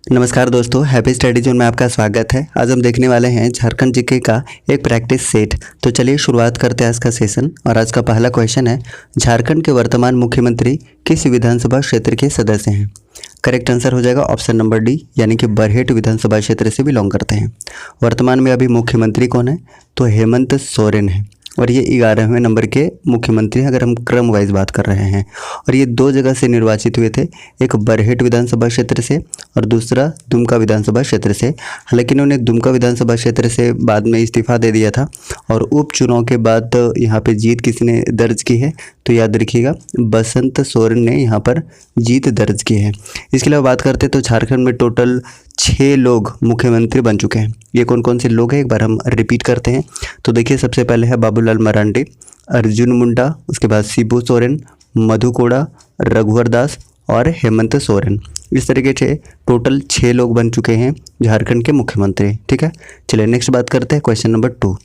नमस्कार दोस्तों, happy study zone में आपका स्वागत है। आज हम देखने वाले हैं झारखंड जीके का एक प्रैक्टिस सेट। तो चलिए शुरुआत करते हैं आज का सेशन। और आज का पहला क्वेश्चन है, झारखंड के वर्तमान मुख्यमंत्री किस विधानसभा क्षेत्र के सदस्य हैं? करेक्ट आंसर हो जाएगा ऑप्शन नंबर डी, यानी कि बरहेट विधानसभा क्षेत्र से बिलोंग करते हैं। वर्तमान में अभी मुख्यमंत्री कौन है? तो हेमंत सोरेन है और ये 11वें नंबर के मुख्यमंत्री हैं, अगर हम क्रम वाइज बात कर रहे हैं। और ये दो जगह से निर्वाचित हुए थे, एक बरहेट विधानसभा क्षेत्र से और दूसरा दुमका विधानसभा क्षेत्र से। हालांकि इन्होंने दुमका विधानसभा क्षेत्र से बाद में इस्तीफा दे दिया था और उपचुनाव के बाद यहाँ पे जीत किसने दर्ज की है? तो याद रखिएगा, बसंत सोरेन ने यहाँ पर जीत दर्ज की है। इसके अलावा बात करते हैं तो झारखंड में टोटल 6 लोग मुख्यमंत्री बन चुके हैं। ये कौन कौन से लोग हैं, एक बार हम रिपीट करते हैं। तो देखिए, सबसे पहले है बाबूलाल मरांडी, अर्जुन मुंडा, उसके बाद शिबू सोरेन, मधु कोड़ा, रघुवर दास और हेमंत सोरेन। इस तरीके से टोटल 6 लोग बन चुके हैं झारखंड के मुख्यमंत्री। ठीक है, चलिए नेक्स्ट बात करते हैं क्वेश्चन नंबर 2।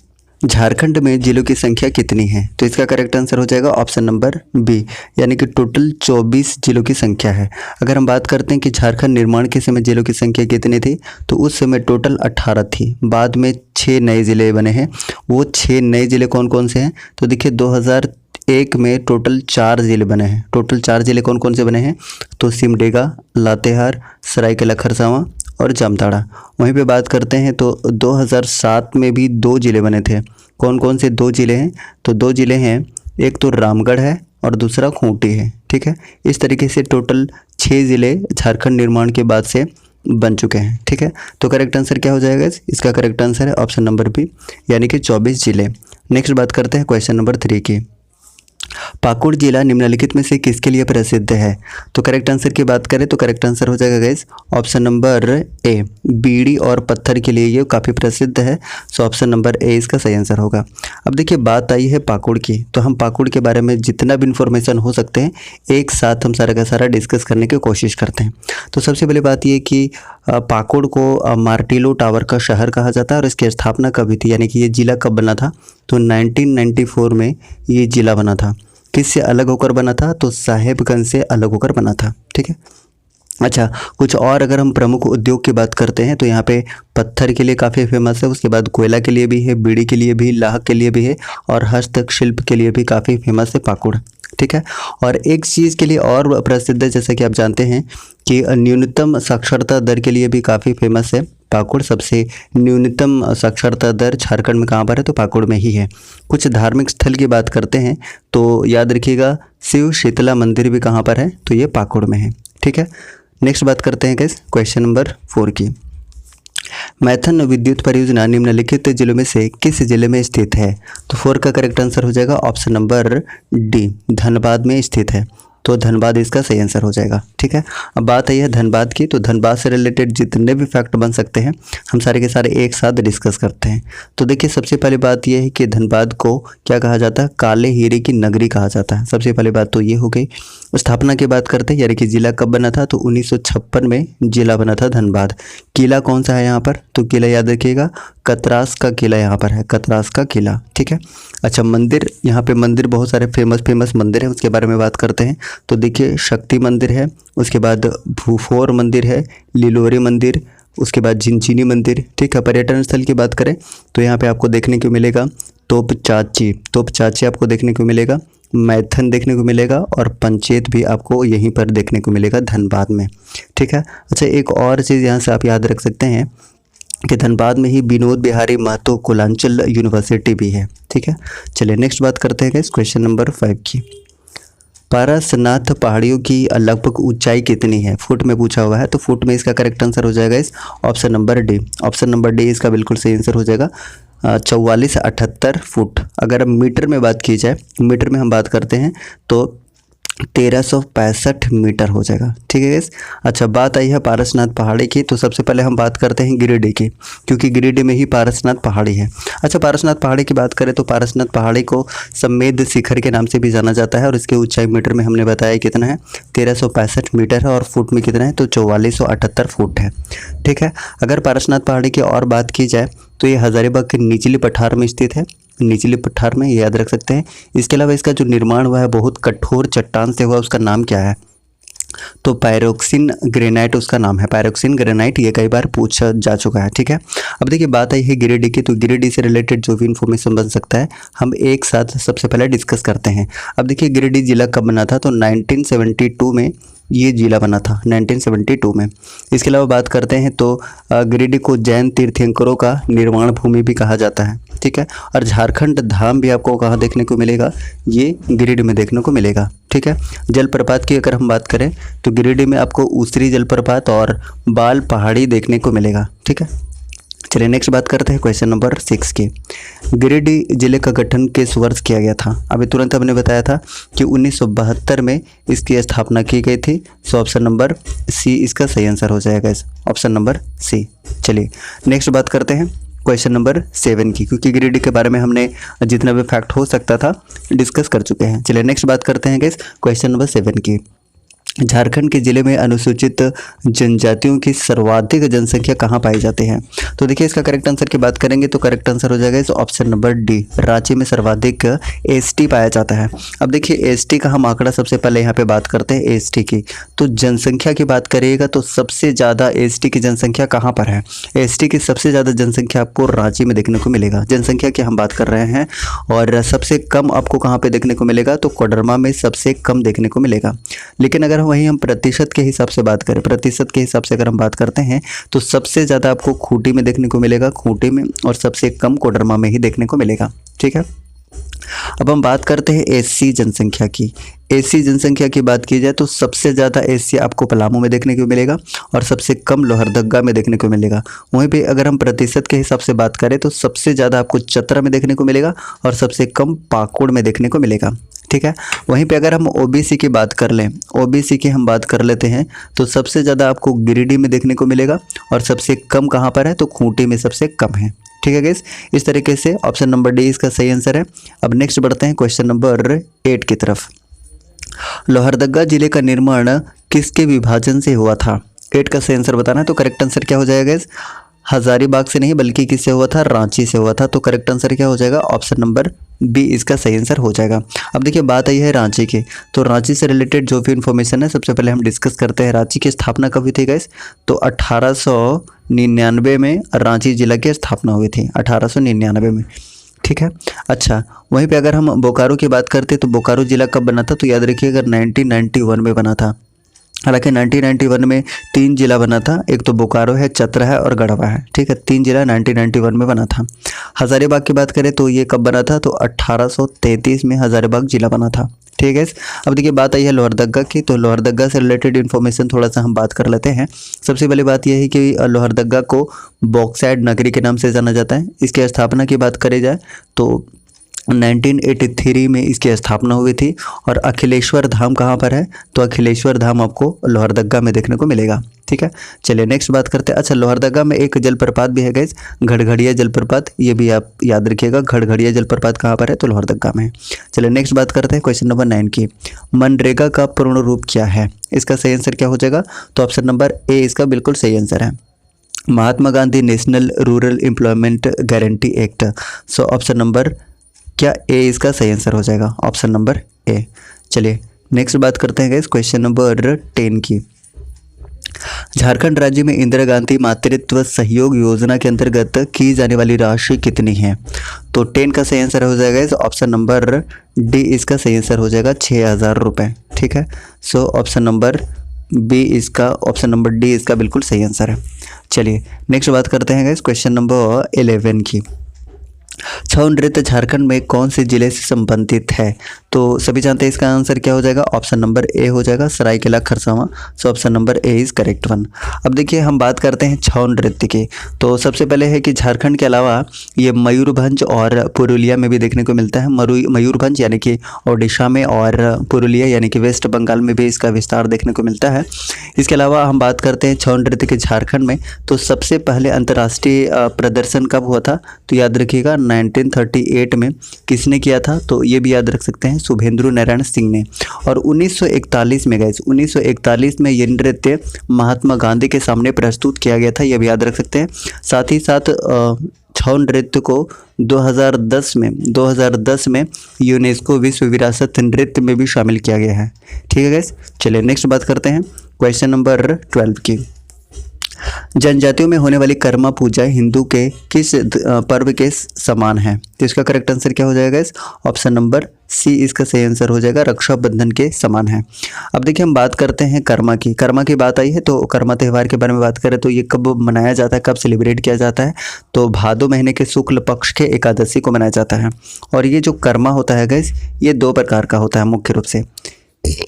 झारखंड में जिलों की संख्या कितनी है? तो इसका करेक्ट आंसर हो जाएगा ऑप्शन नंबर बी, यानी कि टोटल 24 जिलों की संख्या है। अगर हम बात करते हैं कि झारखंड निर्माण के समय जिलों की संख्या कितनी थी, तो उस समय टोटल 18 थी। बाद में 6 नए ज़िले बने हैं। वो 6 नए ज़िले कौन कौन से हैं? तो देखिए, 2001 में टोटल 4 ज़िले बने हैं। टोटल 4 ज़िले कौन कौन से बने हैं? तो सिमडेगा, लातेहार, सरायकेला खरसावां और जामताड़ा। वहीं पे बात करते हैं तो 2007 में भी 2 ज़िले बने थे। कौन कौन से 2 ज़िले हैं? तो 2 ज़िले हैं, एक तो रामगढ़ है और दूसरा खूंटी है। ठीक है, इस तरीके से टोटल 6 ज़िले झारखंड निर्माण के बाद से बन चुके हैं। ठीक है, तो करेक्ट आंसर क्या हो जाएगा? इसका करेक्ट आंसर है ऑप्शन नंबर बी, यानी कि 24 ज़िले। नेक्स्ट बात करते हैं क्वेश्चन नंबर 3 की। पाकुड़ जिला निम्नलिखित में से किसके लिए प्रसिद्ध है? तो करेक्ट आंसर की बात करें तो करेक्ट आंसर हो जाएगा गाइस ऑप्शन नंबर ए, बीड़ी और पत्थर के लिए ये काफ़ी प्रसिद्ध है। सो ऑप्शन नंबर ए इसका सही आंसर होगा। अब देखिए, बात आई है पाकुड़ की, तो हम पाकुड़ के बारे में जितना भी इन्फॉर्मेशन हो सकते हैं एक साथ हम सारा का सारा डिस्कस करने की कोशिश करते हैं। तो सबसे पहले बात ये कि पाकुड़ को मार्टिलो टावर का शहर कहा जाता है और इसकी स्थापना कब हुई थी, यानी कि ये ज़िला कब बना था? तो 1994 में ये ज़िला बना था। किससे अलग होकर बना था? तो साहेबगंज से अलग होकर बना था। ठीक है, अच्छा, कुछ और अगर हम प्रमुख उद्योग की बात करते हैं तो यहाँ पे पत्थर के लिए काफ़ी फेमस है, उसके बाद कोयला के लिए भी है, बीड़ी के लिए भी, लाह के लिए भी है और हस्तशिल्प के लिए भी काफ़ी फेमस है पाकुड़। ठीक है, और एक चीज़ के लिए और प्रसिद्ध है, जैसे कि आप जानते हैं कि न्यूनतम साक्षरता दर के लिए भी काफ़ी फेमस है पाकुड़। सबसे न्यूनतम साक्षरता दर झारखंड में कहाँ पर है? तो पाकुड़ में ही है। कुछ धार्मिक स्थल की बात करते हैं तो याद रखिएगा, शिव शीतला मंदिर भी कहाँ पर है? तो ये पाकुड़ में है। ठीक है, नेक्स्ट बात करते हैं गाइस क्वेश्चन नंबर 4 की। मैथन विद्युत परियोजना निम्नलिखित जिलों में से किस जिले में स्थित है? तो 4 का करेक्ट आंसर हो जाएगा ऑप्शन नंबर डी, धनबाद में स्थित है। तो धनबाद इसका सही आंसर हो जाएगा। ठीक है, अब बात आई है धनबाद की, तो धनबाद से रिलेटेड जितने भी फैक्ट बन सकते हैं हम सारे के सारे एक साथ डिस्कस करते हैं। तो देखिए, सबसे पहली बात यह है कि धनबाद को क्या कहा जाता है? काले हीरे की नगरी कहा जाता है। सबसे पहली बात तो ये हो गई। स्थापना की बात करते हैं, यानी कि जिला कब बना था? तो 1956 में जिला बना था धनबाद। किला कौन सा है यहाँ पर? तो किला याद रखिएगा, कतरास का किला यहाँ पर है, कतरास का किला। ठीक है, अच्छा, मंदिर, यहाँ पे मंदिर बहुत सारे फेमस मंदिर है, उसके बारे में बात करते हैं। तो देखिए, शक्ति मंदिर है, उसके बाद भूफोर मंदिर है, लिलोरे मंदिर, उसके बाद झिंझिनी मंदिर। ठीक है, पर्यटन स्थल की बात करें तो यहाँ पे आपको देखने को मिलेगा तोप चाची आपको देखने को मिलेगा, मैथन देखने को मिलेगा और पंचेत भी आपको यहीं पर देखने को मिलेगा धनबाद में। ठीक है, अच्छा, एक और चीज़ यहाँ से आप याद रख सकते हैं कि धनबाद में ही विनोद बिहारी महतो कुलांचल यूनिवर्सिटी भी है। ठीक है, चलिए नेक्स्ट बात करते हैं क्वेश्चन नंबर 5 की। पारसनाथ पहाड़ियों की लगभग ऊंचाई कितनी है? फुट में पूछा हुआ है, तो फुट में इसका करेक्ट आंसर हो जाएगा इस option number D. Option number D इसका बिल्कुल सही आंसर हो जाएगा, 4478 फुट। अगर मीटर में बात की जाए, मीटर में हम बात करते हैं तो 1365 मीटर हो जाएगा। ठीक है गाइस, अच्छा, बात आई है पारसनाथ पहाड़ी की, तो सबसे पहले हम बात करते हैं गिरिडीह की, क्योंकि गिरिडीह में ही पारसनाथ पहाड़ी है। अच्छा, पारसनाथ पहाड़ी की बात करें तो पारसनाथ पहाड़ी को समेद शिखर के नाम से भी जाना जाता है और इसकी ऊंचाई मीटर में हमने बताया कितना है, 1365 मीटर है और फुट में कितना है? तो 4478 फुट है। ठीक है, अगर पारसनाथ पहाड़ी की और बात की जाए तो ये हजारीबाग के निचली पठार में स्थित है, निचली पठार में, याद रख सकते हैं। इसके अलावा इसका जो निर्माण हुआ है बहुत कठोर चट्टान से हुआ, उसका नाम क्या है? तो पायरोक्सिन ग्रेनाइट उसका नाम है, पायरोक्सिन ग्रेनाइट, ये कई बार पूछा जा चुका है। ठीक है, अब देखिए बात आई है गिरिडीह की, तो गिरिडीह से रिलेटेड जो भी इन्फॉर्मेशन बन सकता है हम एक साथ सबसे पहले डिस्कस करते हैं। अब देखिए गिरिडीह जिला कब बना था, तो 1972 में ये जिला बना था, 1972 में। इसके अलावा बात करते हैं तो गिरिडीह को जैन तीर्थंकरों का निर्माण भूमि भी कहा जाता है। ठीक है, और झारखंड धाम भी आपको कहाँ देखने को मिलेगा, ये गिरिडीह में देखने को मिलेगा। ठीक है, जलप्रपात की अगर हम बात करें तो गिरिडीह में आपको ऊसरी जलप्रपात और बाल पहाड़ी देखने को मिलेगा। ठीक है, चलिए नेक्स्ट बात करते हैं क्वेश्चन नंबर 6 की। गिरिडीह जिले का गठन किस वर्ष किया गया था? अभी तुरंत हमने बताया था कि 1972 में इसकी स्थापना की गई थी। सो ऑप्शन नंबर सी इसका सही आंसर हो जाएगा, ऑप्शन नंबर सी। चलिए नेक्स्ट बात करते हैं क्वेश्चन नंबर 7 की, क्योंकि गिरिडीह के बारे में हमने जितना भी फैक्ट हो सकता था डिस्कस कर चुके हैं। चलिए नेक्स्ट बात करते हैं गाइस क्वेश्चन नंबर 7 की। झारखंड के जिले में अनुसूचित जनजातियों की सर्वाधिक जनसंख्या कहाँ पाई जाती है? तो देखिए इसका करेक्ट आंसर की बात करेंगे तो करेक्ट आंसर हो जाएगा इस ऑप्शन नंबर डी, रांची में सर्वाधिक एसटी पाया जाता है। अब देखिए एसटी का हम आंकड़ा सबसे पहले यहाँ पे बात करते हैं एसटी की, तो जनसंख्या की बात करिएगा तो सबसे ज़्यादा एसटी की जनसंख्या कहाँ पर है? एसटी की सबसे ज़्यादा जनसंख्या आपको रांची में देखने को मिलेगा, जनसंख्या की हम बात कर रहे हैं। और सबसे कम आपको कहाँ पर देखने को मिलेगा, तो कोडरमा में सबसे कम देखने को मिलेगा। लेकिन अगर वहीं हम प्रतिशत के हिसाब से बात करें, प्रतिशत के हिसाब से अगर हम बात करते हैं तो सबसे ज़्यादा आपको खूंटी में देखने को मिलेगा, खूंटी में, और सबसे कम कोडरमा में ही देखने को मिलेगा। ठीक है, अब हम बात करते हैं एससी जनसंख्या की। एससी जनसंख्या की बात की जाए तो सबसे ज़्यादा एससी आपको पलामू में देखने को मिलेगा और सबसे कम लोहरदगा में देखने को मिलेगा। वहीं पे अगर हम प्रतिशत के हिसाब से बात करें तो सबसे ज़्यादा आपको चतरा में देखने को मिलेगा और सबसे कम पाकुड़ में देखने को मिलेगा। ठीक है, वहीं पे अगर हम ओबीसी की बात कर लें, ओबीसी की हम बात कर लेते हैं तो सबसे ज़्यादा आपको गिरिडीह में देखने को मिलेगा और सबसे कम कहाँ पर है, तो खूंटी में सबसे कम है। ठीक है गाइस, इस तरीके से ऑप्शन नंबर डी इसका सही आंसर है। अब नेक्स्ट बढ़ते हैं क्वेश्चन नंबर 8 की तरफ। लोहरदगा जिले का निर्माण किसके विभाजन से हुआ था? 8 का सही आंसर बताना है, तो करेक्ट आंसर क्या हो जाएगा गाइस? हजारीबाग से नहीं बल्कि किससे हुआ था, रांची से हुआ था। तो करेक्ट आंसर क्या हो जाएगा, ऑप्शन नंबर बी इसका सही आंसर हो जाएगा। अब देखिए बात आई है रांची की, तो रांची से रिलेटेड जो भी इन्फॉर्मेशन है सबसे पहले हम डिस्कस करते हैं। रांची की स्थापना कब हुई थी गाइस, तो 1899 में रांची जिला की स्थापना हुई थी, 1899 में। ठीक है, अच्छा वहीं पे अगर हम बोकारो की बात करते तो बोकारो जिला कब बना था, तो याद रखिएगा 1991 में बना था। हालांकि 1991 में 3 जिला बना था, एक तो बोकारो है, चतरा है और गढ़वा है। ठीक है, 3 जिला 1991 में बना था। हजारीबाग की बात करें तो ये कब बना था, तो 1833 में हजारीबाग जिला बना था। ठीक है, अब देखिए बात आई है लोहरदगा की, तो लोहरदगा से रिलेटेड इन्फॉर्मेशन थोड़ा सा हम बात कर लेते हैं। सबसे पहली बात यह है कि लोहरदगा को बॉक्साइड नगरी के नाम से जाना जाता है। इसकी स्थापना की बात करी जाए तो 1983 में इसकी स्थापना हुई थी। और अखिलेश्वर धाम कहाँ पर है, तो अखिलेश्वर धाम आपको लोहरदगा में देखने को मिलेगा। ठीक है, चलिए नेक्स्ट बात करते हैं। अच्छा लोहरदगा में एक जलप्रपात भी है गाइस, घड़घड़िया जलप्रपात, ये भी आप याद रखिएगा। घड़घड़िया जलप्रपात कहाँ पर है, तो लोहरदगा में। चलिए नेक्स्ट बात करते हैं क्वेश्चन नंबर 9 की। मनरेगा का पूर्ण रूप क्या है? इसका सही आंसर क्या हो जाएगा, तो ऑप्शन नंबर ए इसका बिल्कुल सही आंसर है, Mahatma Gandhi national rural employment guarantee act. So option number क्या ए इसका सही आंसर हो जाएगा, ऑप्शन नंबर ए। चलिए नेक्स्ट बात करते हैं गाइस क्वेश्चन नंबर 10 की। झारखंड राज्य में इंदिरा गांधी मातृत्व सहयोग योजना के अंतर्गत की जाने वाली राशि कितनी है? तो 10 का सही आंसर हो जाएगा इस ऑप्शन नंबर डी इसका सही आंसर हो जाएगा 6000 रुपये। ठीक है, सो ऑप्शन नंबर बी इसका, ऑप्शन नंबर डी इसका बिल्कुल सही आंसर है। चलिए नेक्स्ट बात करते हैं गाइस क्वेश्चन नंबर 11 की। छऊ नृत्य झारखंड में कौन से जिले से संबंधित है? तो सभी जानते हैं इसका आंसर क्या हो जाएगा, ऑप्शन नंबर ए हो जाएगा, Seraikela Kharsawan. So option number A is correct one. अब देखिए हम बात करते हैं छऊ नृत्य की, तो सबसे पहले है कि झारखंड के अलावा ये मयूरभंज और पुरुलिया में भी देखने को मिलता है। मयूरभंज यानी कि ओडिशा में और पुरुलिया यानी कि वेस्ट बंगाल में भी इसका विस्तार देखने को मिलता है। इसके अलावा हम बात करते हैं छऊ नृत्य के झारखंड में, तो सबसे पहले अंतर्राष्ट्रीय प्रदर्शन कब हुआ था, तो याद रखिएगा 1938 में। किसने किया था, तो ये भी याद रख सकते हैं, शुभेंद्र नारायण सिंह ने। और 1941 में गाइस, 1941 में ये नृत्य महात्मा गांधी के सामने प्रस्तुत किया गया था, यह भी याद रख सकते हैं। साथ ही साथ छऊ नृत्य को 2010 में यूनेस्को विश्व विरासत नृत्य में भी शामिल किया गया है। ठीक है गाइस, चलिए नेक्स्ट बात करते हैं क्वेश्चन नंबर 12 की। जनजातियों में होने वाली कर्मा पूजा हिंदू के किस पर्व के समान है? तो इसका करेक्ट आंसर क्या हो जाएगा इस ऑप्शन नंबर सी इसका सही आंसर हो जाएगा, रक्षाबंधन के समान है। अब देखिए हम बात करते हैं कर्मा की बात आई है तो कर्मा त्यौहार के बारे में बात करें तो ये कब मनाया जाता है, कब सेलिब्रेट किया जाता है? तो भादो महीने के शुक्ल पक्ष के एकादशी को मनाया जाता है। और ये जो कर्मा होता है गाइस ये दो प्रकार का होता है मुख्य रूप से।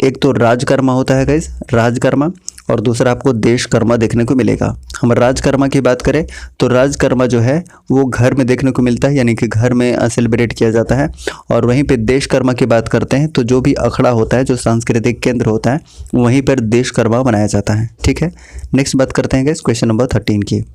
एक तो राजकर्मा होता है गाइस, राजकर्मा, और दूसरा आपको देशकर्मा देखने को मिलेगा। हम राजकर्मा की बात करें तो राजकर्मा जो है वो घर में देखने को मिलता है, यानी कि घर में सेलिब्रेट किया जाता है। और वहीं पे देशकर्मा की बात करते हैं तो जो भी अखड़ा होता है, जो सांस्कृतिक केंद्र होता है, वहीं पर देशकर्मा मनाया जाता है। ठीक है, नेक्स्ट बात करते हैं गाइस क्वेश्चन नंबर 13 की।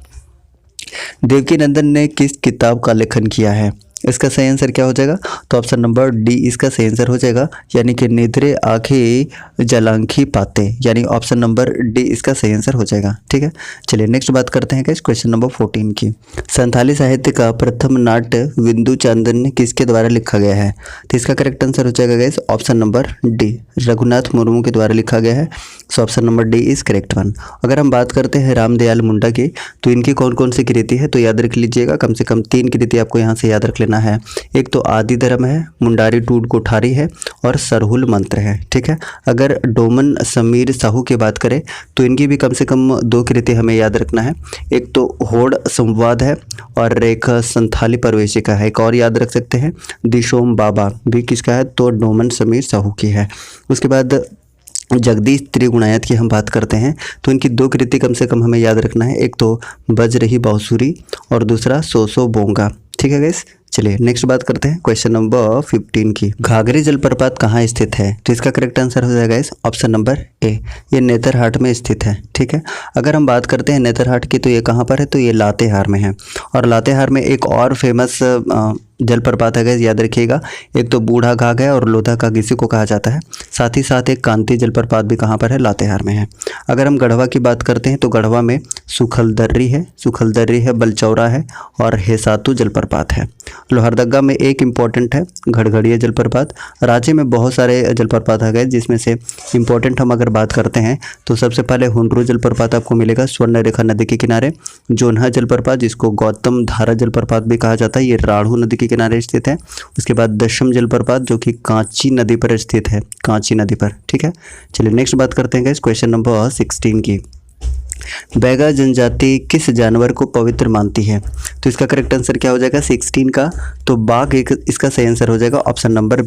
देवकी नंदन ने किस किताब का लेखन किया है? इसका सही आंसर क्या हो जाएगा? तो ऑप्शन नंबर डी इसका सही आंसर हो जाएगा, यानी कि निद्रे आंखें जलांखी पाते, यानी ऑप्शन नंबर डी इसका सही आंसर हो जाएगा। ठीक है, चलिए नेक्स्ट बात करते हैं क्वेश्चन नंबर 14 की। संथाली साहित्य का प्रथम नाट्य विंदु चांदन किसके द्वारा लिखा गया है? तो इसका करेक्ट आंसर हो जाएगा guys option number D, Raghunath Murmu के द्वारा लिखा गया है। So option number D is correct one. अगर हम बात करते हैं रामदयाल मुंडा की तो इनकी कौन कौन सी कृति है? तो याद रख लीजिएगा, कम से कम 3 कृति आपको यहाँ से याद रख लेना है। एक तो आदि धर्म है, मुंडारी टूट कोठारी है और सरहुल मंत्र है। ठीक है, अगर डोमन समीर साहू की बात करें तो इनकी भी कम से कम 2 कृति हमें याद रखना है। एक तो होड़ संवाद है और एक संथाली प्रवेशिका है। एक और याद रख सकते हैं दिशोम बाबा भी किसका है? तो डोमन समीर साहू की है। उसके बाद जगदीश त्रिगुणायत की हम बात करते हैं तो इनकी 2 कृति कम से कम हमें याद रखना है। एक तो बज रही बांसुरी और दूसरा सो बोंगा। ठीक है गाइस, चलिए नेक्स्ट बात करते हैं क्वेश्चन नंबर 15 की। घाघरी जलप्रपात कहाँ स्थित है? तो इसका करेक्ट आंसर हो जाएगा इस ऑप्शन नंबर ए, ये नेतरहाट में स्थित है। ठीक है, अगर हम बात करते हैं नेतरहाट की तो ये कहाँ पर है? तो ये लातेहार में है। और लातेहार में एक और फेमस जलप्रपात है गाइस, याद रखिएगा। एक तो बूढ़ा घाघ है और लोधा घाघ इसी को कहा जाता है। साथ ही साथ एक कांति जलप्रपात भी कहाँ पर है? लातेहार में है। अगर हम गढ़वा की बात करते हैं तो गढ़वा में सुखलदर्री है, बलचौरा है और हेसातु जलप्रपात है। लोहरदगा में एक इम्पॉर्टेंट है घड़घड़िया जलप्रपात। रांची में बहुत सारे जलप्रपात आ गए, जिसमें से इम्पोर्टेंट हम अगर बात करते हैं तो सबसे पहले हुंड्रू जलप्रपात आपको मिलेगा स्वर्ण रेखा नदी के किनारे। जोन्हा जलप्रपात जिसको गौतम धारा जलप्रपात भी कहा जाता है, ये राढ़ू नदी के किनारे स्थित है। उसके बाद दशम जलप्रपात जो कि कांची नदी पर स्थित है, कांची नदी पर। ठीक है, चलिए नेक्स्ट बात करते हैं क्वेश्चन नंबर 16 की। बैगा जनजाति किस जानवर को पवित्र मानती है? तो इसका करेक्ट आंसर क्या हो जाएगा 16 का? तो बाघ इसका सही आंसर हो जाएगा ऑप्शन नंबर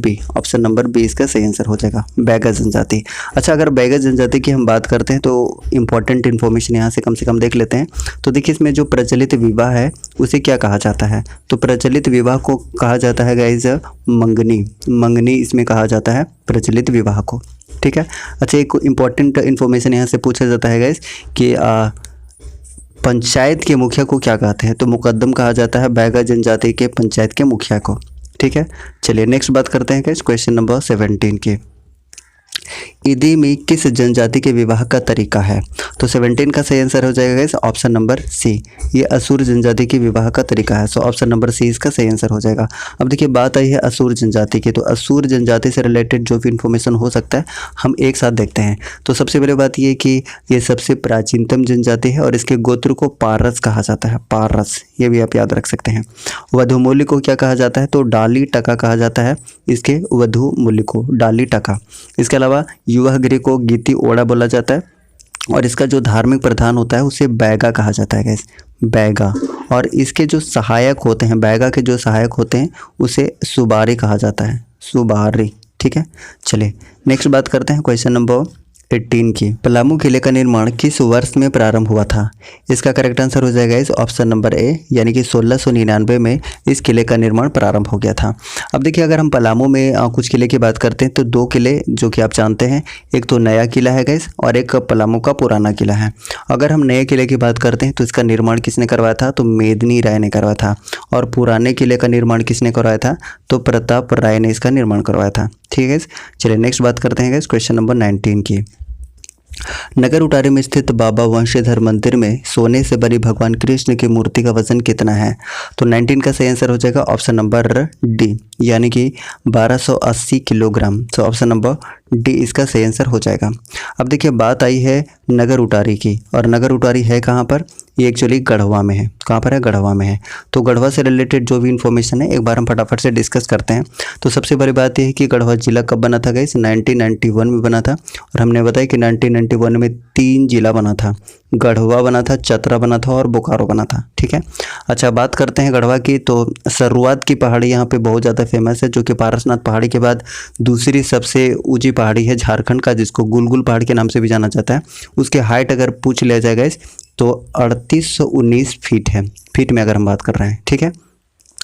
बी इसका सही आंसर हो जाएगा, बैगा जनजाति। अच्छा, अगर बैगा जनजाति की हम बात करते हैं तो इंपॉर्टेंट इन्फॉर्मेशन यहाँ से कम देख लेते हैं। तो देखिए इसमें जो प्रचलित विवाह है उसे क्या कहा जाता है? तो प्रचलित विवाह को कहा जाता है गाइज मंगनी इसमें कहा जाता है प्रचलित विवाह को। ठीक है, अच्छा एक इम्पॉर्टेंट इन्फॉर्मेशन यहाँ से पूछा जाता है गाइस कि पंचायत के मुखिया को क्या कहते हैं? तो मुकद्दम कहा जाता है बैगा जनजाति के पंचायत के मुखिया को। ठीक है, चलिए नेक्स्ट बात करते हैं गाइस क्वेश्चन नंबर 17 की। ईदी में किस जनजाति के विवाह का तरीका है? तो 17 का सही आंसर हो जाएगा गाइस ऑप्शन नंबर सी, ये असुर जनजाति के विवाह का तरीका है। सो ऑप्शन नंबर सी इसका सही आंसर हो जाएगा। अब देखिए बात आई है असुर जनजाति की, तो असुर जनजाति से रिलेटेड जो भी इन्फॉर्मेशन हो सकता है हम एक साथ देखते हैं। तो सबसे पहले बात ये कि ये सबसे प्राचीनतम जनजाति है और इसके गोत्र को पारस कहा जाता है, पारस, ये भी आप याद रख सकते हैं। वधुमूल्य को क्या कहा जाता है? तो डाली टका कहा जाता है इसके वधुमूल्य को, डाली टका। इसके अलावा युवा गृह को गीति ओड़ा बोला जाता है और इसका जो धार्मिक प्रधान होता है उसे बैगा कहा जाता है गाइस, बैगा। और इसके जो सहायक होते हैं, बैगा के जो सहायक होते हैं उसे सुबारी कहा जाता है, सुबारी। ठीक है, चलिए नेक्स्ट बात करते हैं क्वेश्चन नंबर 18 की। पलामू किले का निर्माण किस वर्ष में प्रारंभ हुआ था? इसका करेक्ट आंसर हो जाएगा इस ऑप्शन नंबर ए, यानी कि 1699 में इस किले का निर्माण प्रारंभ हो गया था। अब देखिए अगर हम पलामू में कुछ किले की बात करते हैं तो 2 किले जो कि आप जानते हैं, एक तो नया किला है गाइस और एक पलामू का पुराना किला है। अगर हम नए किले की बात करते हैं तो इसका निर्माण किसने करवाया था? तो मेदिनी राय ने करवाया था। और पुराने किले का निर्माण किसने करवाया था? तो प्रताप राय ने इसका निर्माण करवाया था। ठीक है, चलिए नेक्स्ट बात करते हैं गाइस क्वेश्चन नंबर 19 की। नगर उटारी में स्थित बाबा वंशीधर मंदिर में सोने से बनी भगवान कृष्ण की मूर्ति का वजन कितना है? तो 19 का सही आंसर हो जाएगा ऑप्शन नंबर डी, यानी कि 1280 किलोग्राम। तो ऑप्शन नंबर डी इसका सही आंसर हो जाएगा। अब देखिए बात आई है नगर उटारी की, और नगर उटारी है कहाँ पर? ये एक्चुअली गढ़वा में है। कहाँ पर है? गढ़वा में है। तो गढ़वा से रिलेटेड जो भी इन्फॉर्मेशन है एक बार हम फटाफट से डिस्कस करते हैं। तो सबसे बड़ी बात यह है कि गढ़वा जिला कब बना था गाइस? 1991 में बना था। और हमने बताया कि 1991 में 3 जिला बना था, गढ़वा बना था, चतरा बना था और बोकारो बना था। ठीक है। अच्छा बात करते हैं गढ़वा की। तो शुरुआत की पहाड़ी यहाँ पे बहुत ज़्यादा फेमस है, जो कि पारसनाथ पहाड़ी के बाद दूसरी सबसे ऊंची पहाड़ी है झारखंड का, जिसको गुलगुल पहाड़ के नाम से भी जाना जाता है। उसके हाइट अगर पूछ लिया जाएगा तो 3819 फीट है, फीट में अगर हम बात कर रहे हैं। ठीक है।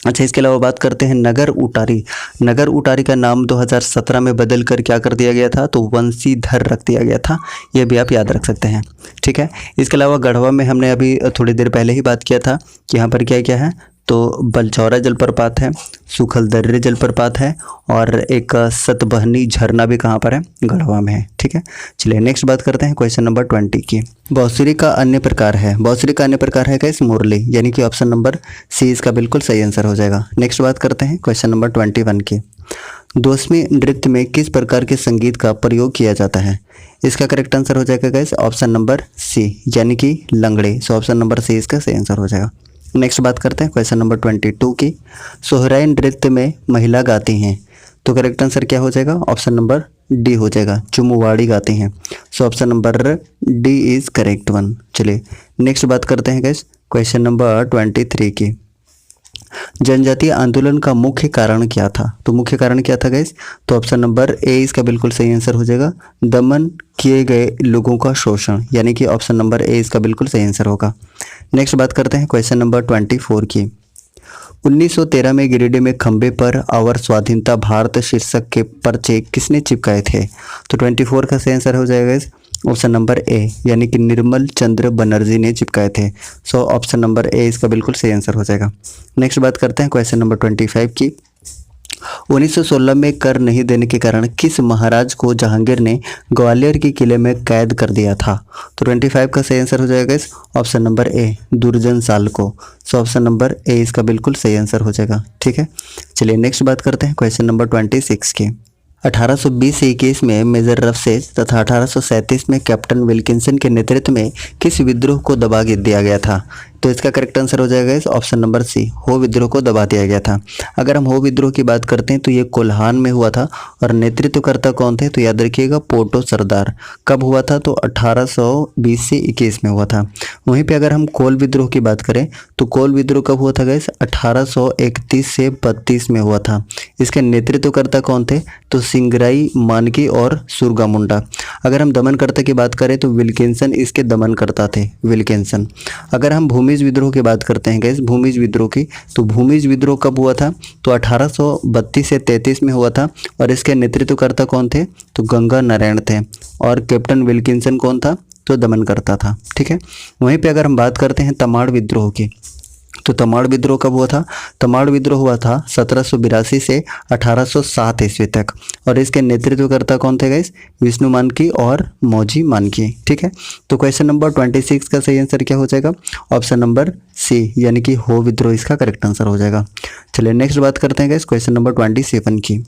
अच्छा इसके अलावा बात करते हैं नगर उटारी। नगर उटारी का नाम 2017 में बदल कर क्या कर दिया गया था? तो वंशीधर रख दिया गया था। यह भी आप याद रख सकते हैं। ठीक है। इसके अलावा गढ़वा में हमने अभी थोड़ी देर पहले ही बात किया था कि यहाँ पर क्या क्या है। तो बलचौरा जलप्रपात है, सुखलदर्रे जलप्रपात है, और एक सतबहनी झरना भी कहाँ पर है? गढ़वा में है। ठीक है। चलिए नेक्स्ट बात करते हैं क्वेश्चन नंबर 20 की। बांसुरी का अन्य प्रकार है। बांसुरी का अन्य प्रकार है कैसे? मुरली, यानी कि ऑप्शन नंबर सी इसका बिल्कुल सही आंसर हो जाएगा। नेक्स्ट बात करते हैं क्वेश्चन नंबर 21 की। दोस्मी नृत्य में किस प्रकार के संगीत का प्रयोग किया जाता है? इसका करेक्ट आंसर हो जाएगा गाइस ऑप्शन नंबर सी, यानी कि लंगड़े। सो ऑप्शन नंबर सी इसका सही आंसर हो जाएगा। नेक्स्ट बात करते हैं क्वेश्चन नंबर 22 की। सोहराई नृत्य में महिला गाती हैं, तो करेक्ट आंसर क्या हो जाएगा? ऑप्शन नंबर डी हो जाएगा, चुमुवाड़ी गाती हैं। सो option number D is correct one. चलिए नेक्स्ट बात करते हैं गाइस क्वेश्चन नंबर 23 की। जनजातीय आंदोलन का मुख्य कारण क्या था? तो मुख्य कारण क्या था गाइस? तो ऑप्शन नंबर ए इसका बिल्कुल सही आंसर हो जाएगा, दमन किए गए लोगों का शोषण, यानी कि ऑप्शन नंबर ए इसका बिल्कुल सही आंसर होगा। नेक्स्ट बात करते हैं क्वेश्चन नंबर 24 की। 1913 में गिरिडीह में खंबे पर आवर स्वाधीनता भारत शीर्षक के पर्चे किसने चिपकाए थे? तो 24 का सही आंसर हो जाएगा ऑप्शन नंबर ए, यानी कि निर्मल चंद्र बनर्जी ने चिपकाए थे। सो ऑप्शन नंबर ए इसका बिल्कुल सही आंसर हो जाएगा। नेक्स्ट बात करते हैं क्वेश्चन नंबर 25 की। 1916 में कर नहीं देने के कारण किस महाराज को जहांगीर ने ग्वालियर के किले में कैद कर दिया था? तो 25 का सही आंसर हो जाएगा इस ऑप्शन नंबर ए, दुर्जन साल को। सो ऑप्शन नंबर ए इसका बिल्कुल सही आंसर हो जाएगा। ठीक है। चलिए नेक्स्ट बात करते हैं क्वेश्चन नंबर 26 की। 1820 से 21 में मेजर रफसेस तथा 1837 में कैप्टन विल्किंसन के नेतृत्व में किस विद्रोह को दबा दिया गया था? तो इसका करेक्ट आंसर हो जाएगा इस ऑप्शन नंबर सी, हो विद्रोह को दबा दिया गया था। अगर हम हो विद्रोह की बात करते हैं तो ये कोल्हान में हुआ था, और नेतृत्वकर्ता कौन थे? तो याद रखिएगा पोटो सरदार। कब हुआ था? तो 1820 से 21 में हुआ था। वहीं पे अगर हम कोल विद्रोह की बात करें तो कोल विद्रोह कब हुआ था गाइस? 1831 से 32 में हुआ था। इसके नेतृत्वकर्ता कौन थे? तो सिंगराई मानकी और सुरगा मुंडा। अगर हम दमनकर्ता की बात करें तो विल्किंसन इसके दमनकर्ता थे, विल्किंसन। अगर हम भूमिज विद्रोह की बात करते हैं गाइस, भूमिज विद्रोह की, तो भूमिज विद्रोह कब हुआ था? तो 1832 से 33 में हुआ था, और इसके नेतृत्वकर्ता कौन थे? तो गंगा नारायण थे, और कैप्टन विल्किंसन कौन था? तो दमनकर्ता था। ठीक है। वहीं पे अगर हम बात करते हैं तमाड़ विद्रोह की, तो तमाड़ विद्रोह कब हुआ था? तमाड़ विद्रोह हुआ था 1782 से 1807 ईस्वी तक, और इसके नेतृत्वकर्ता कौन थे गाइस? विष्णु मानकी और मौजी मानकी। ठीक है। तो क्वेश्चन नंबर 26 का सही आंसर क्या हो जाएगा? ऑप्शन नंबर सी, यानी कि हो विद्रोह इसका करेक्ट आंसर हो जाएगा। चलिए नेक्स्ट बात करते हैं गाइस क्वेश्चन नंबर 27 की।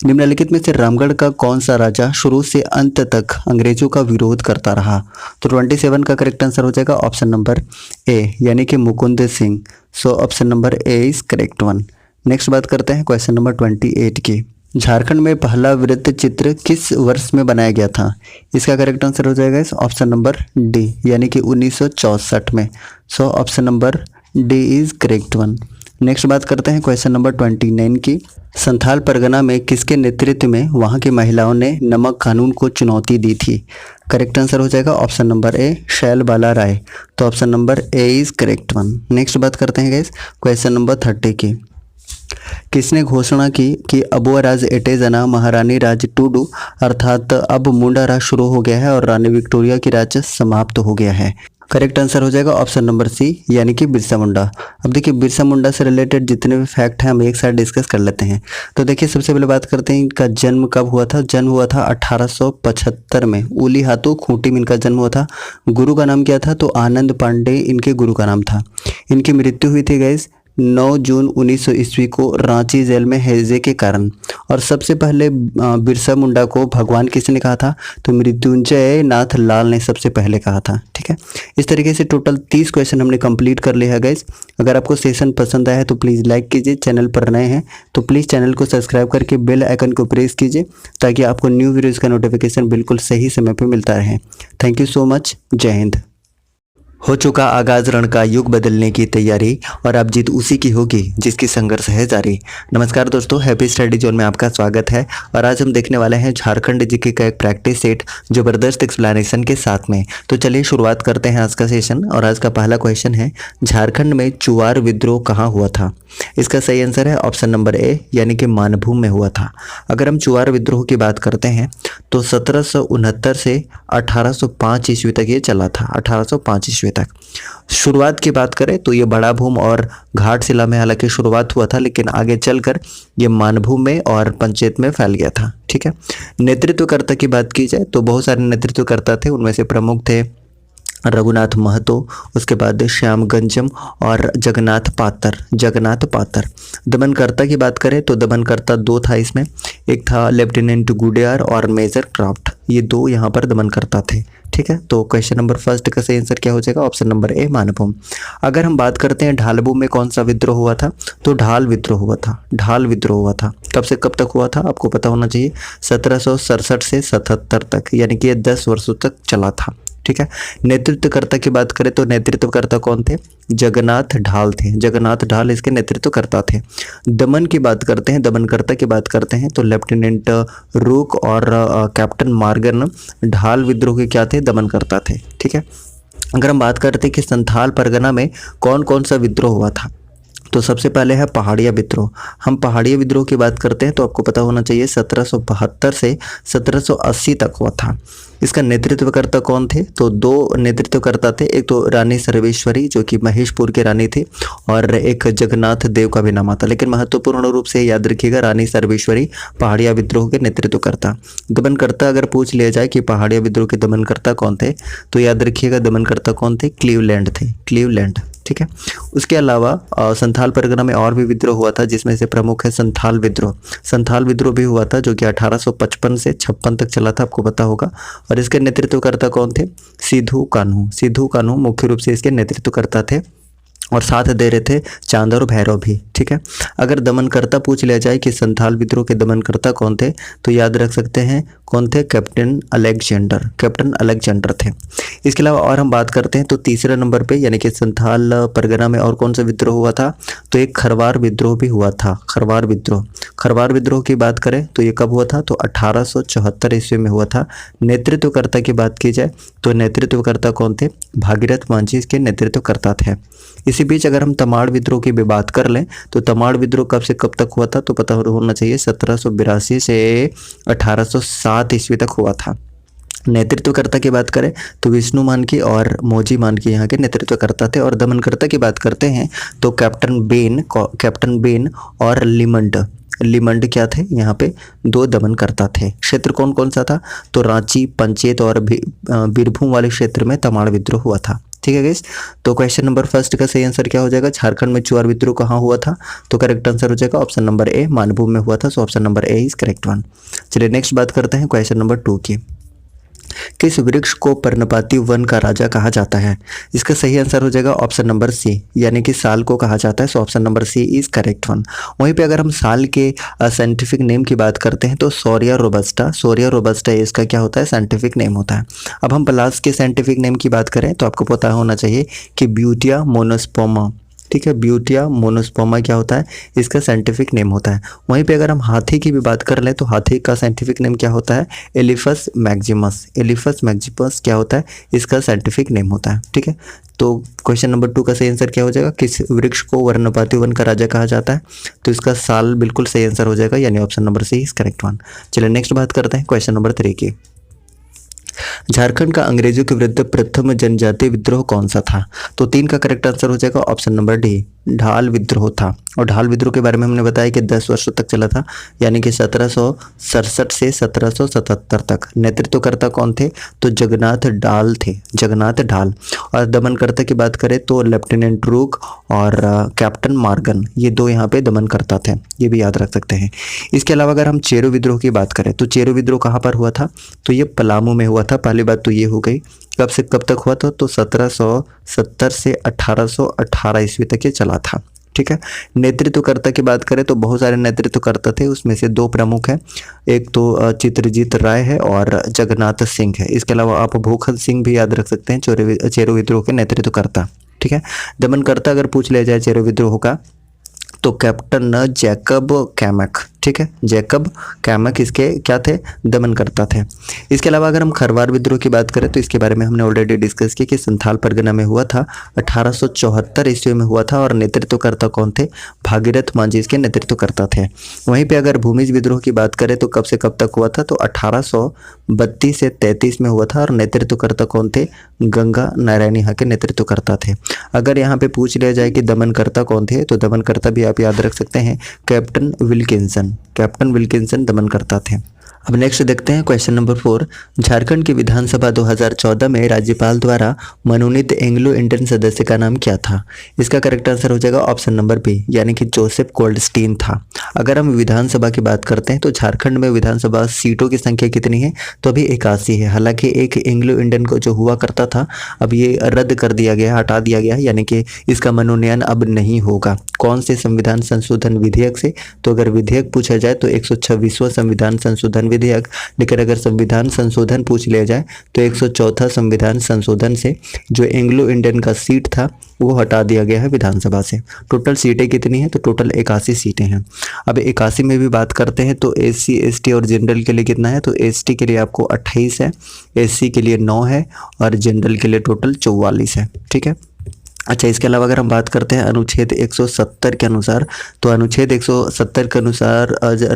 निम्नलिखित में से रामगढ़ का कौन सा राजा शुरू से अंत तक अंग्रेजों का विरोध करता रहा? तो 27 का करेक्ट आंसर हो जाएगा ऑप्शन नंबर ए, यानी कि मुकुंद सिंह। सो option number A is correct one. Next बात करते हैं क्वेश्चन नंबर 28 की। झारखंड में पहला वृत्त चित्र किस वर्ष में बनाया गया था? इसका करेक्ट आंसर हो जाएगा ऑप्शन नंबर डी, यानी कि 1964 में। So option number D is correct one. Next बात करते हैं क्वेश्चन नंबर 29 की। संथाल परगना में किसके नेतृत्व में वहां की महिलाओं ने नमक कानून को चुनौती दी थी? करेक्ट आंसर हो जाएगा ऑप्शन नंबर ए, शैल बाला राय। तो option number A is correct one. Next बात करते हैं गाइस क्वेश्चन नंबर 30 की। किसने घोषणा की कि अबुआ राज एटे जना महारानी राज टूडू, अर्थात अब मुंडा राज शुरू हो गया है और रानी विक्टोरिया की राज समाप्त हो गया है? करेक्ट आंसर हो जाएगा ऑप्शन नंबर सी यानी कि बिरसा मुंडा। अब देखिए बिरसा मुंडा से रिलेटेड जितने भी फैक्ट हैं हम एक साथ डिस्कस कर लेते हैं। तो देखिए सबसे पहले बात करते हैं इनका जन्म कब हुआ था। जन्म हुआ था 1875 में, उली हाथों खूंटी में इनका जन्म हुआ था। गुरु का नाम क्या था, तो आनंद पांडे इनके गुरु का नाम था। इनकी मृत्यु हुई थी गाइस 9 जून 1900 ईस्वी को रांची जेल में हैजे के कारण। और सबसे पहले बिरसा मुंडा को भगवान किसने कहा था, तो मृत्युंजय नाथ लाल ने सबसे पहले कहा था। ठीक है, इस तरीके से टोटल 30 क्वेश्चन हमने कंप्लीट कर लिया है गाइस। अगर आपको सेशन पसंद आया है तो प्लीज़ लाइक कीजिए, चैनल पर नए हैं तो प्लीज़ चैनल को सब्सक्राइब करके बेल आइकन को प्रेस कीजिए ताकि आपको न्यू वीडियोज़ का नोटिफिकेशन बिल्कुल सही समय पर मिलता रहे। थैंक यू सो मच, जय हिंद। हो चुका आगाज रण का, युग बदलने की तैयारी और अब जीत उसी की होगी जिसकी संघर्ष है जारी। नमस्कार दोस्तों, हैप्पी स्टडी जोन में आपका स्वागत है। और आज हम देखने वाले हैं झारखंड जीके का एक प्रैक्टिस सेट जबरदस्त एक्सप्लेनेशन के साथ में। तो चलिए शुरुआत करते हैं आज का सेशन। और आज का पहला क्वेश्चन है, झारखंड में चुवार विद्रोह कहाँ हुआ था। इसका सही आंसर है ऑप्शन नंबर ए यानी कि मानभूम में हुआ था। अगर हम चुवार विद्रोह की बात करते हैं तो 1769 से 1805 ईस्वी तक ये चला था। 1805 ईस्वी तक शुरुआत की बात करें तो ये बड़ा भूम और घाटशिला में हालांकि शुरुआत हुआ था, लेकिन आगे चलकर ये मानभूम में और पंचायत में फैल गया था। ठीक है, नेतृत्वकर्ता की बात की जाए तो बहुत सारे नेतृत्वकर्ता थे, उनमें से प्रमुख थे रघुनाथ महतो, उसके बाद श्याम गंजम और जगन्नाथ पातर। दमनकर्ता की बात करें तो दमनकर्ता दो था इसमें, एक था लेफ्टिनेंट गुडियार और मेजर क्राफ्ट, ये दो यहाँ पर दमनकर्ता थे। ठीक है, तो क्वेश्चन नंबर फर्स्ट का सही आंसर क्या हो जाएगा, ऑप्शन नंबर ए मानभूम। अगर हम बात करते हैं ढालभूम में कौन सा विद्रोह हुआ था, तो ढाल विद्रोह हुआ था। कब से कब तक हुआ था आपको पता होना चाहिए, 1767 से 77 तक, यानी कि ये 10 वर्षों तक चला था। ठीक है, नेतृत्वकर्ता की बात करें तो नेतृत्वकर्ता कौन थे, जगन्नाथ ढाल थे। जगन्नाथ ढाल इसके नेतृत्वकर्ता थे। दमन की बात करते हैं, दमनकर्ता की बात करते हैं तो लेफ्टिनेंट रूक और कैप्टन मार्गन ढाल विद्रोह के क्या थे, दमनकर्ता थे। ठीक है, अगर हम बात करते हैं कि संथाल परगना में कौन कौन सा विद्रोह हुआ था, तो सबसे पहले है पहाड़िया विद्रोह। हम पहाड़िया विद्रोह की बात करते हैं तो आपको पता होना चाहिए 1772 से 1780 तक हुआ था। इसका नेतृत्वकर्ता कौन थे, तो दो नेतृत्वकर्ता थे, एक तो रानी सर्वेश्वरी जो कि महेशपुर के रानी थी, और एक जगन्नाथ देव का भी नाम आता। लेकिन महत्वपूर्ण रूप से याद रखिएगा रानी सर्वेश्वरी पहाड़िया विद्रोह के नेतृत्वकर्ता। दमनकर्ता अगर पूछ लिया जाए कि पहाड़िया विद्रोह के दमनकर्ता कौन थे, तो याद रखिएगा दमनकर्ता कौन थे, क्लीवलैंड थे, क्लीवलैंड। ठीक है, उसके अलावा संथाल परगना में और भी विद्रोह हुआ था, जिसमें से प्रमुख है संथाल विद्रोह। संथाल विद्रोह भी हुआ था जो कि 1855 से 56 तक चला था, आपको पता होगा। और इसके नेतृत्वकर्ता कौन थे, सिद्धू कान्हू मुख्य रूप से इसके नेतृत्वकर्ता थे, और साथ दे रहे थे चांद और भैरव भी। ठीक है, अगर दमनकर्ता पूछ लिया जाए कि संथाल विद्रोह के दमनकर्ता कौन थे, तो याद रख सकते हैं कौन थे, कैप्टन अलेक्जेंडर थे। इसके अलावा और हम बात करते हैं तो तीसरे नंबर पे यानी कि संथाल परगना में और कौन सा विद्रोह हुआ था, तो एक खरवार विद्रोह भी हुआ था। खरवार विद्रोह की बात करें तो ये कब हुआ था, तो 1874 ईस्वी में हुआ था। नेतृत्वकर्ता की बात की जाए तो नेतृत्वकर्ता कौन थे, भागीरथ मांझी इसके नेतृत्वकर्ता थे। इसी बीच अगर हम तमाड़ विद्रोह की भी बात कर लें तो तमाड़ विद्रोह कब से कब तक हुआ था, तो पता होना चाहिए 1782 से 1807 ईस्वी तक हुआ था। नेतृत्वकर्ता की बात करें तो विष्णु मानकी और मौजी मानकी यहाँ के नेतृत्वकर्ता थे। और दमनकर्ता की बात करते हैं तो कैप्टन बेन और लिमंड क्या थे, यहाँ पे दो दमनकर्ता थे। क्षेत्र कौन कौन सा था, तो रांची, पंचेत और बीरभूम वाले क्षेत्र में तमाड़ विद्रोह हुआ था। ठीक है गाइस, तो क्वेश्चन नंबर फर्स्ट का सही आंसर क्या हो जाएगा, झारखंड में चुवार विद्रोह कहाँ हुआ था, तो करेक्ट आंसर हो जाएगा ऑप्शन नंबर ए, मानभूम में हुआ था। सो option number A is correct one. चलिए नेक्स्ट बात करते हैं क्वेश्चन नंबर 2 की। किस वृक्ष को पर्णपाती वन का राजा कहा जाता है। इसका सही आंसर हो जाएगा ऑप्शन नंबर सी, यानी कि साल को कहा जाता है। So option number C is correct one. वहीं पे अगर हम साल के साइंटिफिक नेम की बात करते हैं तो सोरिया रोबस्टा इसका क्या होता है, साइंटिफिक नेम होता है। अब हम प्लास के साइंटिफिक नेम की बात करें तो आपको पता होना चाहिए कि ब्यूटिया मोनोस्पोमा। ठीक है, ब्यूटिया मोनोस्पोमा क्या होता है, इसका साइंटिफिक नेम होता है। वहीं पे अगर हम हाथी की भी बात कर लें तो हाथी का साइंटिफिक नेम क्या होता है, एलिफस मैक्सिमस क्या होता है, इसका साइंटिफिक नेम होता है। ठीक है, तो क्वेश्चन नंबर 2 का सही आंसर क्या हो जाएगा, किस वृक्ष को वर्णपाती वन का राजा कहा जाता है, तो इसका साल बिल्कुल सही आंसर हो जाएगा, यानी option number C is correct one. चलिए नेक्स्ट बात करते हैं क्वेश्चन नंबर 3 की। झारखंड का अंग्रेजों के विरुद्ध प्रथम जनजातीय विद्रोह कौन सा था? तो 3 का करेक्ट आंसर हो जाएगा ऑप्शन नंबर डी, ढाल विद्रोह था। और ढाल विद्रोह के बारे में हमने बताया कि 10 वर्षों तक चला था, यानी कि 1767 से 1777 तक। नेतृत्वकर्ता कौन थे? तो जगन्नाथ ढाल थे, जगन्नाथ ढाल। और दमनकर्ता की बात करें तो लेफ्टिनेंट रूक और कैप्टन मार्गन, ये 2 यहाँ पे दमनकर्ता थे, ये भी याद रख सकते हैं। इसके अलावा अगर हम चेरो विद्रोह की बात करें तो चेरो विद्रोह कहाँ पर हुआ था? तो ये पलामू में हुआ था। पहली बात तो ये हो गई। कब से कब तक हुआ था? तो 1770 से 1818 ईस्वी तक ये चला था। ठीक है। नेतृत्वकर्ता की बात करें तो बहुत सारे नेतृत्वकर्ता थे, उसमें से 2 प्रमुख हैं। एक तो चित्रजीत राय है और जगन्नाथ सिंह है। इसके अलावा आप भूखन सिंह भी याद रख सकते हैं, चेरो विद्रोह के नेतृत्वकर्ता। ठीक है। दमनकर्ता अगर पूछ लिया जाए चेरो विद्रोह का तो कैप्टन जैकब कैमक, ठीक है, जैकब कैमक इसके क्या थे? दमनकर्ता थे। इसके अलावा अगर हम खरवार विद्रोह की बात करें तो इसके बारे में हमने ऑलरेडी डिस्कस किया कि संथाल परगना में हुआ था, 1874 ईस्वी में हुआ था। और नेतृत्वकर्ता कौन थे? भागीरथ मांझी इसके नेतृत्वकर्ता थे। वहीं पे अगर भूमिज विद्रोह की बात करें तो कब से कब तक हुआ था? तो 1832 से 33 में हुआ था। और नेतृत्वकर्ता कौन थे? गंगा नारायण यहाँ के नेतृत्वकर्ता थे। अगर यहाँ पे पूछ लिया जाए कि दमनकर्ता कौन थे तो दमनकर्ता भी आप याद रख सकते हैं, कैप्टन विल्किंसन, कैप्टन विल्किंसन दमनकर्ता थे। अब नेक्स्ट देखते हैं क्वेश्चन नंबर 4। झारखंड की विधानसभा 2014 में राज्यपाल द्वारा मनोनीत एंग्लो इंडियन सदस्य का नाम क्या था? इसका करेक्ट आंसर हो जाएगा ऑप्शन नंबर बी, यानी कि जोसेफ गोल्डस्टीन था। अगर हम विधानसभा की बात करते हैं तो झारखंड में विधानसभा सीटों की संख्या कितनी है? तो अभी 81 है। हालांकि एक एंग्लो इंडियन को जो हुआ करता था अब ये रद्द कर दिया गया, हटा दिया गया है, यानी कि इसका मनोनयन अब नहीं होगा। कौन से संविधान संशोधन विधेयक से? तो अगर विधेयक पूछा जाए तो 126वां संविधान संशोधन विधेयक, लेकिन अगर संविधान संशोधन पूछ लिया जाए तो 104 संविधान संशोधन से जो एंग्लो इंडियन का सीट था वो हटा दिया गया है विधानसभा से। टोटल सीटें कितनी हैं? तो टोटल 81 सीटें हैं। अब 81 में भी बात करते हैं तो SC ST और जनरल के लिए कितना है? तो ST के लिए आपको 28 है, SC के लिए 9 है और जनरल के लिए टोटल 44 है। ठीक है। अच्छा, इसके अलावा अगर हम बात करते हैं अनुच्छेद 170 के अनुसार, तो अनुच्छेद 170 के अनुसार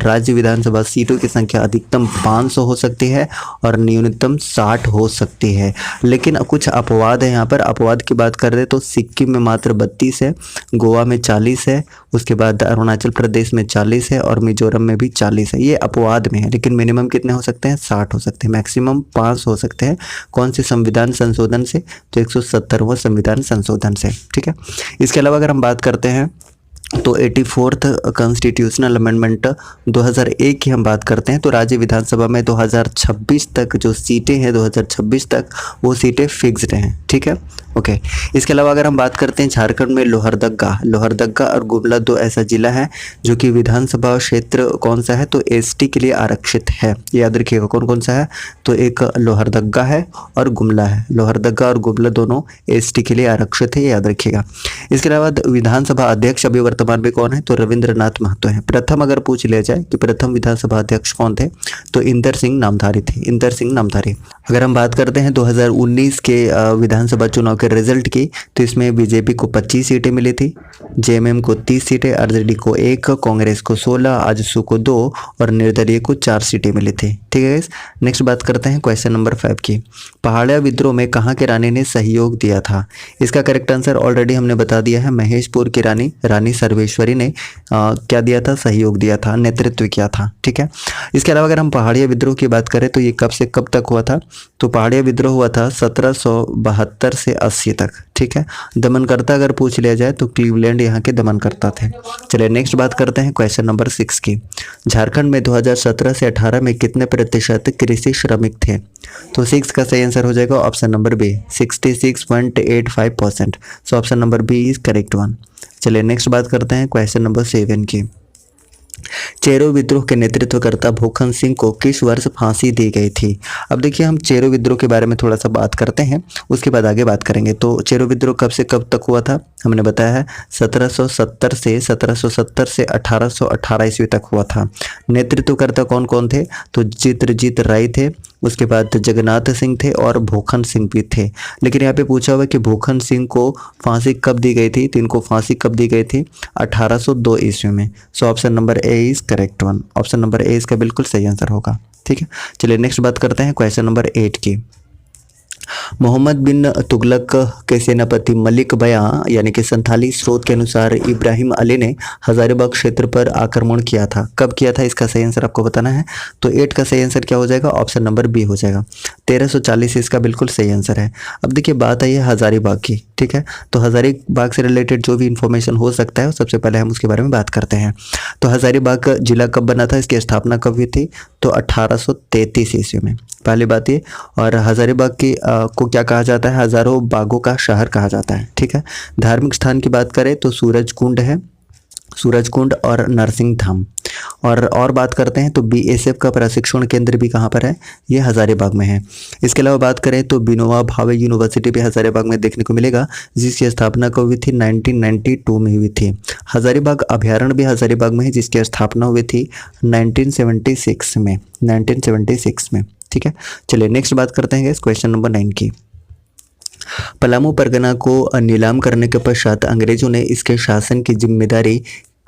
राज्य विधानसभा सीटों की संख्या अधिकतम 500 हो सकती है और न्यूनतम 60 हो सकती है। लेकिन कुछ अपवाद है यहाँ पर। अपवाद की बात कर रहे तो सिक्किम में मात्र 32 है, गोवा में 40 है, उसके बाद अरुणाचल प्रदेश में 40 है और मिजोरम में भी 40 है। ये अपवाद में है, लेकिन मिनिमम कितने हो सकते हैं? 60 हो सकते हैं। मैक्सिमम 5 हो सकते हैं। कौन से संविधान संशोधन से? तो 170वां संविधान संशोधन से। ठीक है। इसके अलावा अगर हम बात करते हैं तो 84th कॉन्स्टिट्यूशनल अमेंडमेंट 2001 की हम बात करते हैं तो राज्य विधानसभा में 2026 तक जो सीटें हैं, 2026 तक वो सीटें फिक्स्ड हैं। ठीक है। ओके। इसके अलावा अगर हम बात करते हैं झारखंड में लोहरदग्गा और गुमला 2 ऐसा जिला है जो कि विधानसभा क्षेत्र कौन सा है? तो ST के लिए आरक्षित है। याद रखिएगा कौन कौन सा है? तो एक लोहरदग्गा है और गुमला है। लोहरदग्गा और गुमला दोनों ST के लिए आरक्षित है, याद रखिएगा। इसके अलावा विधानसभा अध्यक्ष अभी वर्तमान में कौन है? तो रविंद्रनाथ महतो है। प्रथम अगर पूछ लिया जाए कि प्रथम विधानसभा अध्यक्ष कौन थे तो इंदर सिंह नामधारी थे, इंदर सिंह नामधारी। अगर हम बात करते हैं 2019 के विधानसभा चुनाव के रिजल्ट की तो इसमें बीजेपी को 25 सीटें मिली थी, JMM को 30 सीटें, RJD को 1, कांग्रेस को 16, आजसू को 2 और निर्दलीय को 4 सीटें मिली थी। ठीक है। नेक्स्ट बात करते हैं क्वेश्चन नंबर 5 की। पहाड़िया विद्रोह में कहाँ के रानी ने सहयोग दिया था? इसका करेक्ट आंसर ऑलरेडी हमने बता दिया है, महेशपुर की रानी सर्वेश्वरी ने क्या दिया था? सहयोग दिया था, नेतृत्व किया था। ठीक है। इसके अलावा अगर हम पहाड़िया विद्रोह की बात करें तो ये कब से कब तक हुआ था? तो पहाड़िया विद्रोह हुआ था 1772 से 80 तक। ठीक है। दमनकर्ता अगर पूछ लिया जाए तो क्लीवलैंड यहाँ के दमनकर्ता थे। चलिए नेक्स्ट बात करते हैं क्वेश्चन नंबर 6 की। झारखंड में 2017 से 18 में कितने प्रतिशत कृषि श्रमिक थे? तो 6 का सही आंसर हो जाएगा option number B, 66.85%। So option number B is correct one. चलिए नेक्स्ट बात करते हैं क्वेश्चन नंबर 7 की। चेरो विद्रोह के नेतृत्वकर्ता भूखन सिंह को किस वर्ष फांसी दी गई थी? अब देखिए हम चेरो विद्रोह के बारे में थोड़ा सा बात करते हैं, उसके बाद आगे बात करेंगे। तो चेरो विद्रोह कब से कब तक हुआ था? हमने बताया है 1770 से 1818 ईस्वी तक हुआ था। नेतृत्वकर्ता कौन कौन थे? तो चित्रजीत राय थे, उसके बाद जगन्नाथ सिंह थे और भूखन सिंह भी थे। लेकिन यहाँ पे पूछा हुआ कि भूखन सिंह को फांसी कब दी गई थी? तो इनको फांसी कब दी गई थी? 1802 ईस्वी में। So option number A is correct one. Option number ए इसका बिल्कुल सही आंसर होगा। ठीक है। चलिए नेक्स्ट बात करते हैं क्वेश्चन नंबर 8 की। मोहम्मद बिन तुगलक के सेनापति मलिक बयां यानी कि संथाली स्रोत के अनुसार इब्राहिम अली ने हजारीबाग क्षेत्र पर आक्रमण किया था। कब किया था, इसका सही आंसर आपको बताना है। तो 8 का सही आंसर क्या हो जाएगा, ऑप्शन नंबर बी हो जाएगा। 1340 इसका बिल्कुल सही आंसर है। अब देखिए बात आई है हजारीबाग की, ठीक है। तो हजारीबाग से रिलेटेड जो भी इंफॉर्मेशन हो सकता है सबसे पहले हम उसके बारे में बात करते हैं। तो हजारीबाग जिला कब बना था, इसकी स्थापना कब हुई थी, तो 1833 ईस्वी में, पहली बात ये। और हजारीबाग की को क्या कहा जाता है, हजारों बागों का शहर कहा जाता है, ठीक है। धार्मिक स्थान की बात करें तो सूरज कुंड है, सूरज कुंड और नरसिंह धाम। और बात करते हैं तो बीएसएफ का प्रशिक्षण केंद्र भी कहाँ पर है, ये हजारीबाग में है। इसके अलावा बात करें तो विनोबा भावे यूनिवर्सिटी भी हजारीबाग में देखने को मिलेगा, जिसकी स्थापना कब हुई थी, 1992 में हुई थी। हजारीबाग अभ्यारण्य भी हजारीबाग में है, जिसकी स्थापना हुई थी 1976 में, 1976 में, ठीक है। चलिए नेक्स्ट बात करते हैं क्वेश्चन नंबर 9 की। पलामू परगना को नीलाम करने के पश्चात अंग्रेजों ने इसके शासन की जिम्मेदारी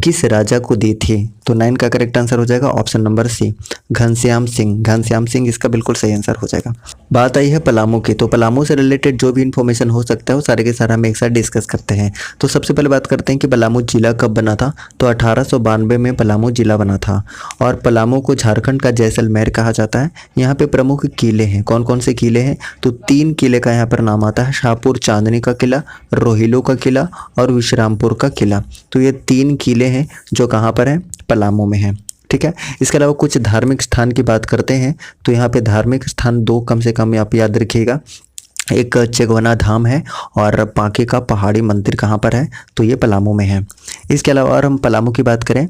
किस राजा को दी थी, तो 9 का करेक्ट आंसर हो जाएगा option number C, Ghanshyam Singh. Ghanshyam Singh इसका बिल्कुल सही आंसर हो जाएगा। बात आई है पलामू की, तो पलामू से रिलेटेड जो भी इन्फॉर्मेशन हो सकता है वो सारे के सारा हम एक साथ डिस्कस करते हैं। तो सबसे पहले बात करते हैं कि पलामू जिला कब बना था, तो 1892 में पलामू जिला बना था। और पलामू को झारखंड का जैसलमेर कहा जाता है। यहाँ पे प्रमुख किले हैं, कौन कौन से किले हैं, तो 3 किले का यहाँ पर नाम आता है, शाहपुर चांदनी का किला, रोहिलो का किला और विश्रामपुर का किला। तो ये 3 किले हैं जो कहाँ पर हैं, पलामू में हैं, ठीक है। इसके अलावा कुछ धार्मिक स्थान की बात करते हैं, तो यहाँ पे धार्मिक स्थान 2 कम से कम आप याद रखिएगा। एक चेगवना धाम है और पांके का पहाड़ी मंदिर कहाँ पर है, तो ये पलामू में है। इसके अलावा और हम पलामू की बात करें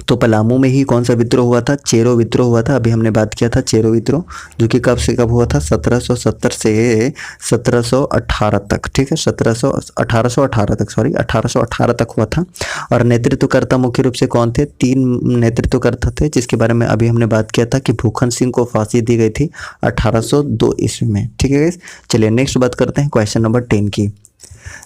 तो पलामू में ही कौन सा विद्रोह हुआ था, चेरो विद्रोह हुआ था। अभी हमने बात किया था चेरो विद्रोह, जो कि कब से कब हुआ था, 1770 से 1718 तक, ठीक है। 1818 तक, सॉरी 1818 तक हुआ था। और नेतृत्वकर्ता मुख्य रूप से कौन थे, 3 नेतृत्वकर्ता थे, जिसके बारे में अभी हमने बात किया था कि भूखन सिंह को फांसी दी गई थी 1802 ईस्वी में, ठीक है। चलिए नेक्स्ट बात करते हैं क्वेश्चन नंबर 10 की।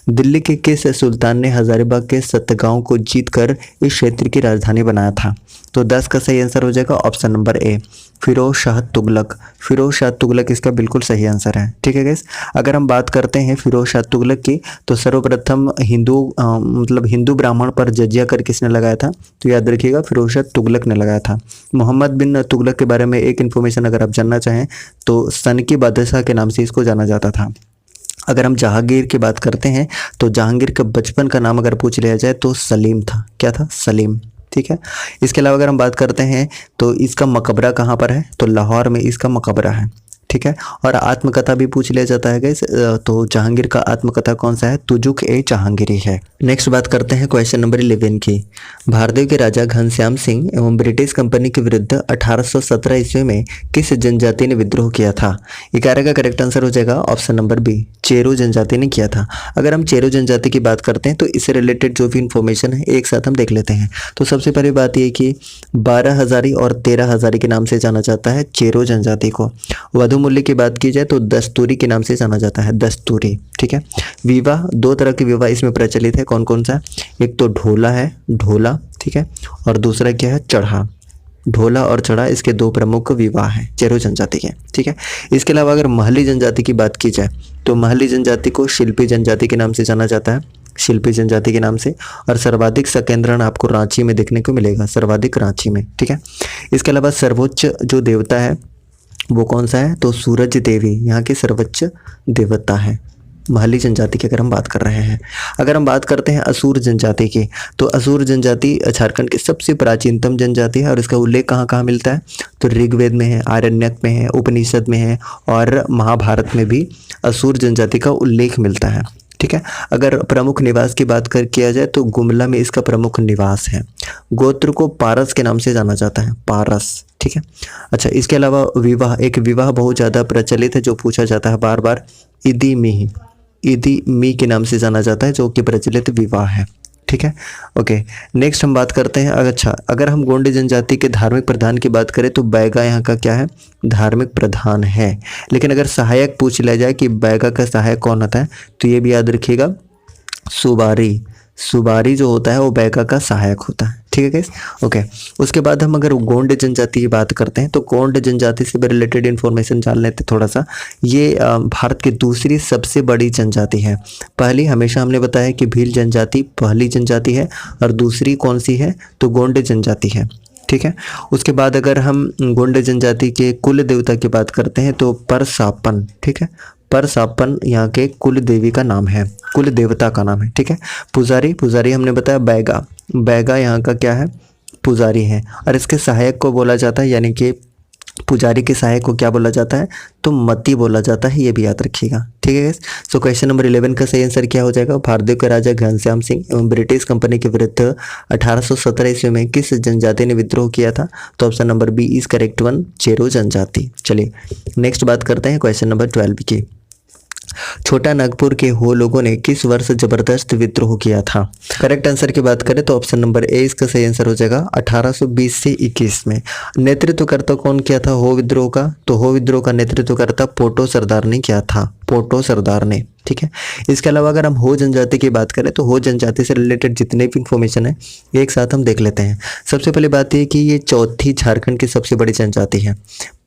दिल्ली के किस सुल्तान ने हजारीबाग के सतगांव को जीतकर इस क्षेत्र की राजधानी बनाया था, तो 10 का सही आंसर हो जाएगा option number A, Firoz Shah Tughlaq. Firoz Shah Tughlaq इसका बिल्कुल सही आंसर है, ठीक है गाइस। अगर हम बात करते हैं फिरोज शाह तुगलक की, तो सर्वप्रथम हिंदू ब्राह्मण पर जजिया कर किसने लगाया था, तो याद रखिएगा फिरोज शाह तुगलक ने लगाया था। मोहम्मद बिन तुगलक के बारे में एक इन्फॉर्मेशन अगर आप जानना चाहें तो सन की बादशाह के नाम से इसको जाना जाता था। अगर हम जहांगीर की बात करते हैं तो जहांगीर का बचपन का नाम अगर पूछ लिया जाए तो सलीम था, क्या था, सलीम, ठीक है। इसके अलावा अगर हम बात करते हैं तो इसका मकबरा कहाँ पर है, तो लाहौर में इसका मकबरा है, ठीक है। और आत्मकथा भी पूछ लिया जाता है गाइस, तो जहांगीर का आत्मकथा कौन सा है, तुजुक ए जहांगीरी है। नेक्स्ट बात करते हैं क्वेश्चन नंबर 11 की। भारतीय के राजा घनश्याम सिंह एवं ब्रिटिश कंपनी के विरुद्ध 1817 ईस्वी में किस जनजाति ने विद्रोह किया था, 11 का करेक्ट आंसर हो जाएगा ऑप्शन नंबर बी, चेरो जनजाति ने किया था। अगर हम चेरो जनजाति की बात करते हैं तो इससे रिलेटेड जो भी इंफॉर्मेशन है एक साथ हम देख लेते हैं। तो सबसे पहली बात यह कि 12 हजारी और 13 हजारी के नाम से जाना जाता है चेरो जनजाति को। वधु मूल्य की बात की जाए तो दस्तूरी के नाम से जाना जाता है, दस्तूरी, ठीक है। विवाह, 2 तरह के विवाह इसमें प्रचलित है, कौन कौन सा, एक तो ढोला है, ढोला, ठीक है, और दूसरा क्या है, चढ़ा। ढोला और चढ़ा इसके 2 प्रमुख विवाह हैं चेरो जनजाति के, ठीक है। इसके अलावा अगर महली जनजाति की बात की जाए तो महली जनजाति को शिल्पी जनजाति के नाम से जाना जाता है, शिल्पी जनजाति के नाम से। और सर्वाधिक संकेंद्रण आपको रांची में देखने को मिलेगा, सर्वाधिक रांची में, ठीक है। इसके अलावा सर्वोच्च जो देवता है वो कौन सा है, तो सूरज देवी यहाँ की सर्वोच्च देवता है महली जनजाति की अगर हम बात कर रहे हैं। अगर हम बात करते हैं असुर जनजाति की, तो असुर जनजाति झारखंड की सबसे प्राचीनतम जनजाति है और इसका उल्लेख कहाँ कहाँ मिलता है, तो ऋग्वेद में है, आरण्यक में है, उपनिषद में है और महाभारत में भी असुर जनजाति का उल्लेख मिलता है, ठीक है। अगर प्रमुख निवास की बात किया जाए तो गुमला में इसका प्रमुख निवास है। गोत्र को पारस के नाम से जाना जाता है, पारस, ठीक है। अच्छा, इसके अलावा विवाह, एक विवाह बहुत ज़्यादा प्रचलित है जो पूछा जाता है बार बार, इदी मी के नाम से जाना जाता है, जो कि प्रचलित विवाह है, ठीक है। ओके, नेक्स्ट हम बात करते हैं। अच्छा, अगर हम गोंडी जनजाति के धार्मिक प्रधान की बात करें तो बैगा यहाँ का क्या है, धार्मिक प्रधान है। लेकिन अगर सहायक पूछ लिया जाए कि बैगा का सहायक कौन होता है तो ये भी याद रखिएगा, सुबारी, सुबारी जो होता है वो बैगा का सहायक होता है। ठीक है गाइस, ओके। उसके बाद हम अगर गोंड जनजाति की बात करते हैं तो गोंड जनजाति से भी रिलेटेड इन्फॉर्मेशन जान लेते हैं थोड़ा सा। ये भारत की दूसरी सबसे बड़ी जनजाति है। पहली हमेशा हमने बताया कि भील जनजाति पहली जनजाति है और दूसरी कौन सी है तो गोंड जनजाति है। ठीक है, उसके बाद अगर हम गोंड जनजाति के कुल देवता की बात करते हैं तो परसापन। ठीक है, परसापन यहाँ के कुल देवी का नाम है, कुल देवता का नाम है। ठीक है, पुजारी, पुजारी हमने बताया बैगा, बैगा यहाँ का क्या है पुजारी है। और इसके सहायक को बोला जाता है, यानी कि पुजारी के सहायक को क्या बोला जाता है तो मती बोला जाता है, ये भी याद रखिएगा। ठीक है, सो क्वेश्चन नंबर 11 का सही आंसर क्या हो जाएगा? भारतीय के राजा घनश्याम सिंह एवं ब्रिटिश कंपनी के विरुद्ध 1817 ईस्वी में किस जनजाति ने विद्रोह किया था? तो option number B is correct one, Chero जनजाति। चलिए नेक्स्ट बात करते हैं क्वेश्चन नंबर 12 की। छोटा नागपुर के हो लोगों ने किस वर्ष जबरदस्त विद्रोह किया था? करेक्ट आंसर की बात करें तो ऑप्शन नंबर ए इसका सही आंसर हो जाएगा 1820 से 21 में। नेतृत्वकर्ता कौन किया था हो विद्रोह का? तो हो विद्रोह का नेतृत्वकर्ता पोटो सरदार ने किया था, पोटो सरदार ने। ठीक है, इसके अलावा अगर हम हो जनजाति की बात करें तो हो जनजाति से रिलेटेड जितने भी इंफॉर्मेशन है एक साथ हम देख लेते हैं। सबसे पहले बात यह कि ये चौथी झारखंड की सबसे बड़ी जनजाति है।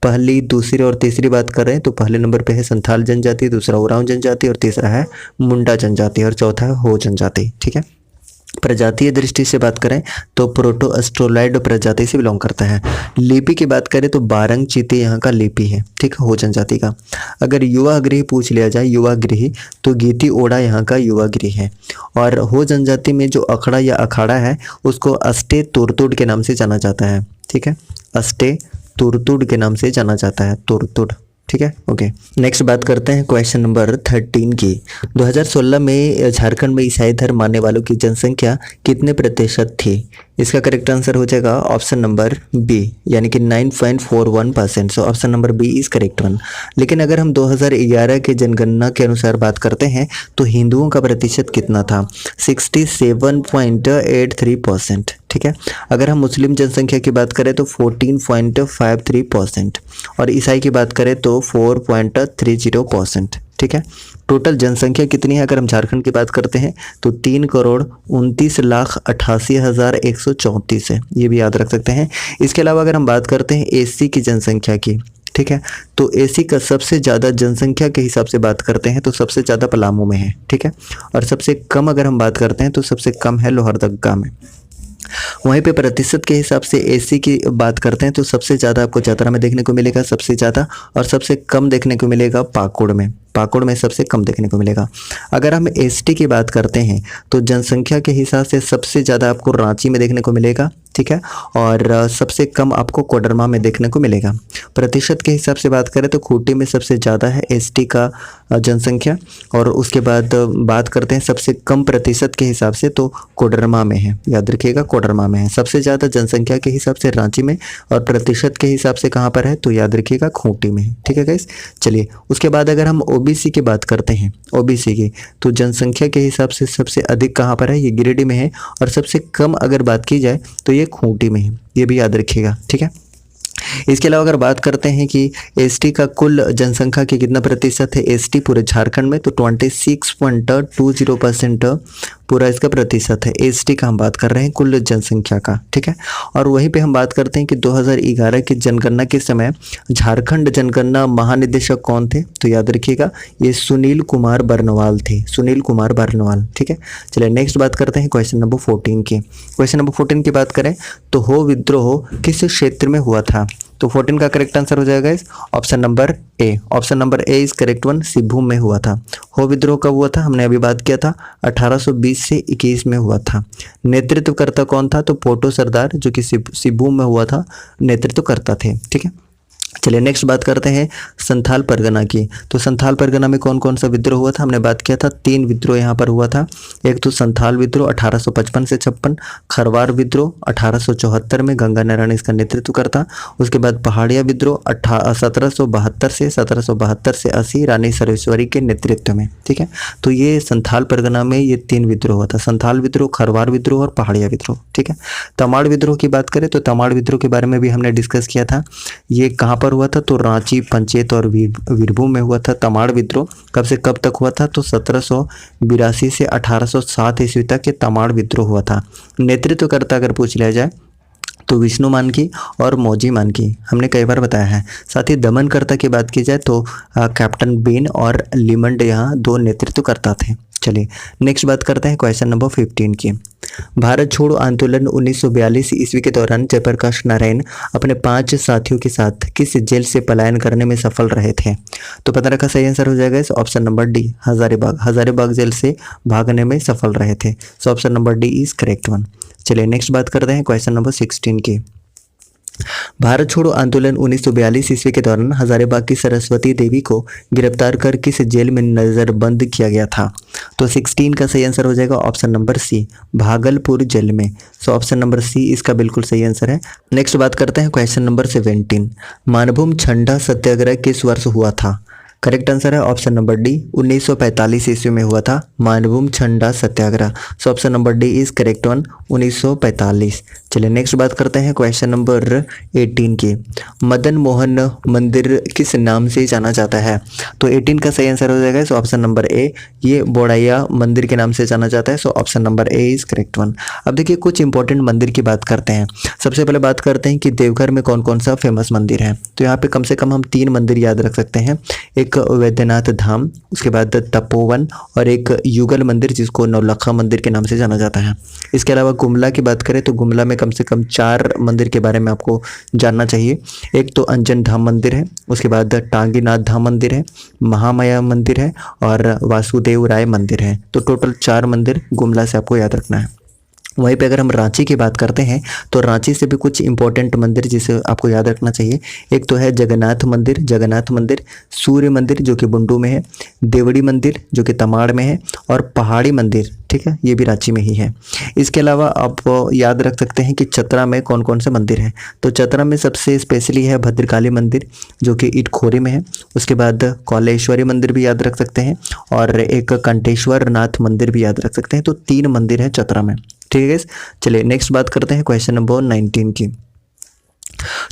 पहली, दूसरी और तीसरी बात कर रहे हैं तो पहले नंबर पे है संथाल जनजाति, दूसरा उरांव जनजाति और तीसरा है मुंडा जनजाति और चौथा है हो जनजाति। ठीक है, प्रजातीय दृष्टि से बात करें तो प्रोटो अस्ट्रोलाइड प्रजाति से बिलोंग करता है। लिपि की बात करें तो बारंग चीते यहाँ का लिपि है। ठीक है, हो जनजाति का। अगर युवा गृह पूछ लिया जाए, युवा गृह, तो गीती ओड़ा यहाँ का युवा गृह है। और हो जनजाति में जो अखड़ा या अखाड़ा है उसको अस्टे तुरतुड़ के नाम से जाना जाता है। ठीक है, अस्टे तुरतुड़ के नाम से जाना जाता है, तुरतुड़। ठीक है, ओके। नेक्स्ट बात करते हैं क्वेश्चन नंबर 13 की। 2016 में झारखंड में ईसाई धर्म मानने वालों की जनसंख्या कितने प्रतिशत थी? इसका करेक्ट आंसर हो जाएगा ऑप्शन नंबर बी, यानी कि 9.41%। So option number B is correct one. लेकिन अगर हम 2011 के जनगणना के अनुसार बात करते हैं तो हिंदुओं का प्रतिशत कितना था? 67.83%। ठीक है, अगर हम मुस्लिम जनसंख्या की बात करें तो 14.53% और ईसाई की बात करें तो 4.30%। ठीक है, टोटल जनसंख्या कितनी है अगर हम झारखंड की बात करते हैं तो 3,29,88,134 है, ये भी याद रख सकते हैं। इसके अलावा अगर हम बात करते हैं एससी की जनसंख्या की, ठीक है, तो एससी का सबसे ज़्यादा जनसंख्या के हिसाब से बात करते हैं तो सबसे ज़्यादा पलामू में है। ठीक है, और सबसे कम अगर हम बात करते हैं तो सबसे कम है लोहरदगा में। वहीं पे प्रतिशत के हिसाब से एससी की बात करते हैं तो सबसे ज़्यादा आपको चतरा में देखने को मिलेगा सबसे ज़्यादा, और सबसे कम देखने को मिलेगा पाकुड़ में, पाकुड़ में सबसे कम देखने को मिलेगा। अगर हम एसटी की बात करते हैं तो जनसंख्या के हिसाब से सबसे ज़्यादा आपको रांची में देखने को मिलेगा। ठीक है, और सबसे कम आपको कोडरमा में देखने को मिलेगा। प्रतिशत के हिसाब से बात करें तो खूंटी में सबसे ज़्यादा है एसटी का जनसंख्या, और उसके बाद बात करते हैं सबसे कम प्रतिशत के हिसाब से तो कोडरमा में है, याद रखिएगा कोडरमा में है। सबसे ज़्यादा जनसंख्या के हिसाब से रांची में, और प्रतिशत के हिसाब से कहाँ पर है तो याद रखिएगा खूंटी में है। ठीक है गाइस, चलिए उसके बाद अगर हम ओबीसी की बात करते हैं, ओबीसी की, तो जनसंख्या के हिसाब से सबसे अधिक कहाँ पर है, ये गिरिडीह में है, और सबसे कम अगर बात की जाए तो ये खूंटी में है, ये भी याद रखिएगा। ठीक है, इसके अलावा अगर बात करते हैं कि एसटी का कुल जनसंख्या के कितना प्रतिशत है एसटी पूरे झारखंड में, तो 26.20% पूरा इसका प्रतिशत है। एसटी का हम बात कर रहे हैं कुल जनसंख्या का। ठीक है, और वहीं पे हम बात करते हैं कि 2011 की जनगणना के समय झारखंड जनगणना महानिदेशक कौन थे, तो याद रखिएगा ये सुनील कुमार बर्नवाल थे, सुनील कुमार बर्नवाल। ठीक है, चलिए नेक्स्ट बात करते हैं क्वेश्चन नंबर 14 की। क्वेश्चन नंबर 14 की बात करें तो हो विद्रोह किस क्षेत्र में हुआ था? तो 14 का करेक्ट आंसर हो जाएगा इस option number A, option number A is correct one, सिभूम में हुआ था। हो विद्रोह कब हुआ था, हमने अभी बात किया था 1820 से 21 में हुआ था। नेतृत्वकर्ता कौन था, तो पोटो सरदार जो कि सिभूम में हुआ था, नेतृत्वकर्ता थे। ठीक है, चलिए नेक्स्ट बात करते हैं संथाल परगना की। तो संथाल परगना में कौन कौन सा विद्रोह हुआ था, हमने बात किया था 3 विद्रोह यहाँ पर हुआ था। एक तो संथाल विद्रोह 1855 से 56, खरवार विद्रोह 1874 में गंगा नारायण इसका नेतृत्व करता। उसके बाद पहाड़िया विद्रोह 1772 से 80 रानी सर्वेश्वरी के नेतृत्व में। ठीक है, तो ये संथाल परगना में ये 3 विद्रोह हुआ था, संथाल विद्रोह, खरवार विद्रोह और पहाड़िया विद्रोह। ठीक है, तमाड़ विद्रोह की बात करें तो तमाड़ विद्रोह के बारे में भी हमने डिस्कस किया था। ये कहाँ पर पर हुआ था? तो रांची, पंचेत और वीरभूम में हुआ था। तमाड़ विद्रोह कब से कब तक हुआ था? तो 1782 से 1807 ईस्वी तक ये तमाड़ विद्रोह हुआ था। नेतृत्वकर्ता अगर पूछ लिया जाए तो विष्णु मानकी और मौजी मानकी, हमने कई बार बताया है। साथ ही दमनकर्ता की बात की जाए तो कैप्टन बेन और लिमंड यहाँ दो नेतृत्वकर्ता थे। चलिए नेक्स्ट बात करते हैं क्वेश्चन नंबर 15 की। भारत छोड़ो आंदोलन 1942 ईस्वी के दौरान जयप्रकाश नारायण अपने 5 साथियों के साथ किस जेल से पलायन करने में सफल रहे थे? तो 15 का सही आंसर हो जाएगा इस option number D, Hazaribagh. Hazaribagh jail से भागने में सफल रहे थे। So option number D is correct one. चलिए नेक्स्ट बात करते हैं क्वेश्चन नंबर 16 की। भारत छोड़ो आंदोलन 1942 ईस्वी के दौरान हजारीबाग की सरस्वती देवी को गिरफ्तार कर किस जेल में नजरबंद किया गया था? तो 16 का सही आंसर हो जाएगा option number C, Bhagalpur jail में। सो ऑप्शन नंबर सी इसका बिल्कुल सही आंसर है। नेक्स्ट बात करते हैं क्वेश्चन नंबर 17। मानभूम छंडा सत्याग्रह किस वर्ष हुआ था? करेक्ट आंसर है ऑप्शन नंबर डी, 1945 ईस्वी में हुआ था मानभूम छंडा सत्याग्रह। So option number D is correct one, 1945। चलिए नेक्स्ट बात करते हैं क्वेश्चन नंबर 18 की। मदन मोहन मंदिर किस नाम से जाना जाता है? तो 18 का सही आंसर हो जाएगा सो ऑप्शन नंबर ए, ये बोड़ैया मंदिर के नाम से जाना जाता है। So option number A is correct one. अब देखिए कुछ इंपॉर्टेंट मंदिर की बात करते हैं। सबसे पहले बात करते हैं कि देवघर में कौन कौन सा फेमस मंदिर है। तो यहाँ पे कम से कम हम 3 मंदिर याद रख सकते हैं। एक वैद्यनाथ धाम, उसके बाद तपोवन और एक युगल मंदिर जिसको नौलखा मंदिर के नाम से जाना जाता है। इसके अलावा गुमला की बात करें तो गुमला में कम से कम 4 मंदिर के बारे में आपको जानना चाहिए। एक तो अंजन धाम मंदिर है, उसके बाद टांगीनाथ धाम मंदिर है, महामाया मंदिर है और वासुदेव राय मंदिर है। तो टोटल 4 मंदिर गुमला से आपको याद रखना है। वहीं पे अगर हम रांची की बात करते हैं तो रांची से भी कुछ इंपॉर्टेंट मंदिर जिसे आपको याद रखना चाहिए। एक तो है जगन्नाथ मंदिर, सूर्य मंदिर जो कि बुंडू में है, देवड़ी मंदिर जो कि तमाड़ में है और पहाड़ी मंदिर, ठीक है, ये भी रांची में ही है। इसके अलावा आप याद रख सकते हैं कि चतरा में कौन कौन से मंदिर हैं। तो चतरा में सबसे स्पेशली है भद्रकाली मंदिर जो कि इटखोरी में है। उसके बाद कौलेश्वरी मंदिर भी याद रख सकते हैं और एक कंटेश्वर नाथ मंदिर भी याद रख सकते हैं। तो 3 मंदिर है चतरा में, ठीक है। चलिए नेक्स्ट बात करते हैं क्वेश्चन नंबर 19 की।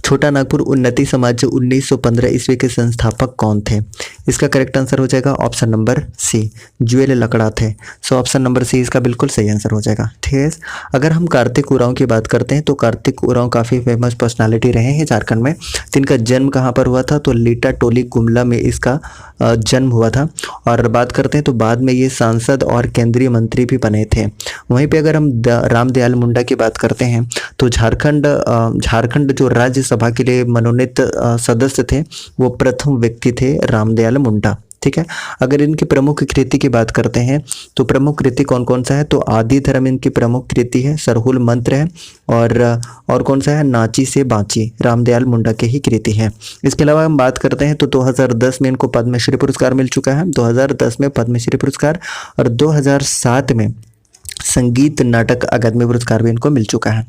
छोटा नागपुर उन्नति समाज 1915 ईस्वी के संस्थापक कौन थे? इसका करेक्ट आंसर हो जाएगा ऑप्शन नंबर सी, जुएल लकड़ा थे। सो ऑप्शन नंबर सी इसका बिल्कुल सही आंसर हो जाएगा, ठीक है। अगर हम कार्तिक उरांव की बात करते हैं तो कार्तिक उरांव काफ़ी फेमस पर्सनालिटी रहे हैं झारखंड में। तो इनका जन्म कहाँ पर हुआ था? तो लीटा टोली गुमला में इसका जन्म हुआ था। और बात करते हैं तो बाद में ये सांसद और केंद्रीय मंत्री भी बने थे। वहीं पे अगर हम रामदयाल मुंडा की बात करते हैं तो झारखंड जो राज्यसभा के लिए मनोनीत सदस्य थे वो प्रथम व्यक्ति थे रामदयाल मुंडा, ठीक है। अगर इनकी प्रमुख कृति की बात करते हैं तो प्रमुख कृति कौन कौन सा है? तो आदि धर्म इनकी प्रमुख कृति है, सरहुल मंत्र है और कौन सा है? नाची से बाची, रामदयाल मुंडा के ही कृति है। इसके अलावा हम बात करते हैं तो 2010 में इनको पद्मश्री पुरस्कार मिल चुका है, 2010 में पद्मश्री पुरस्कार और 2007 में संगीत नाटक अकादमी पुरस्कार भी इनको मिल चुका है।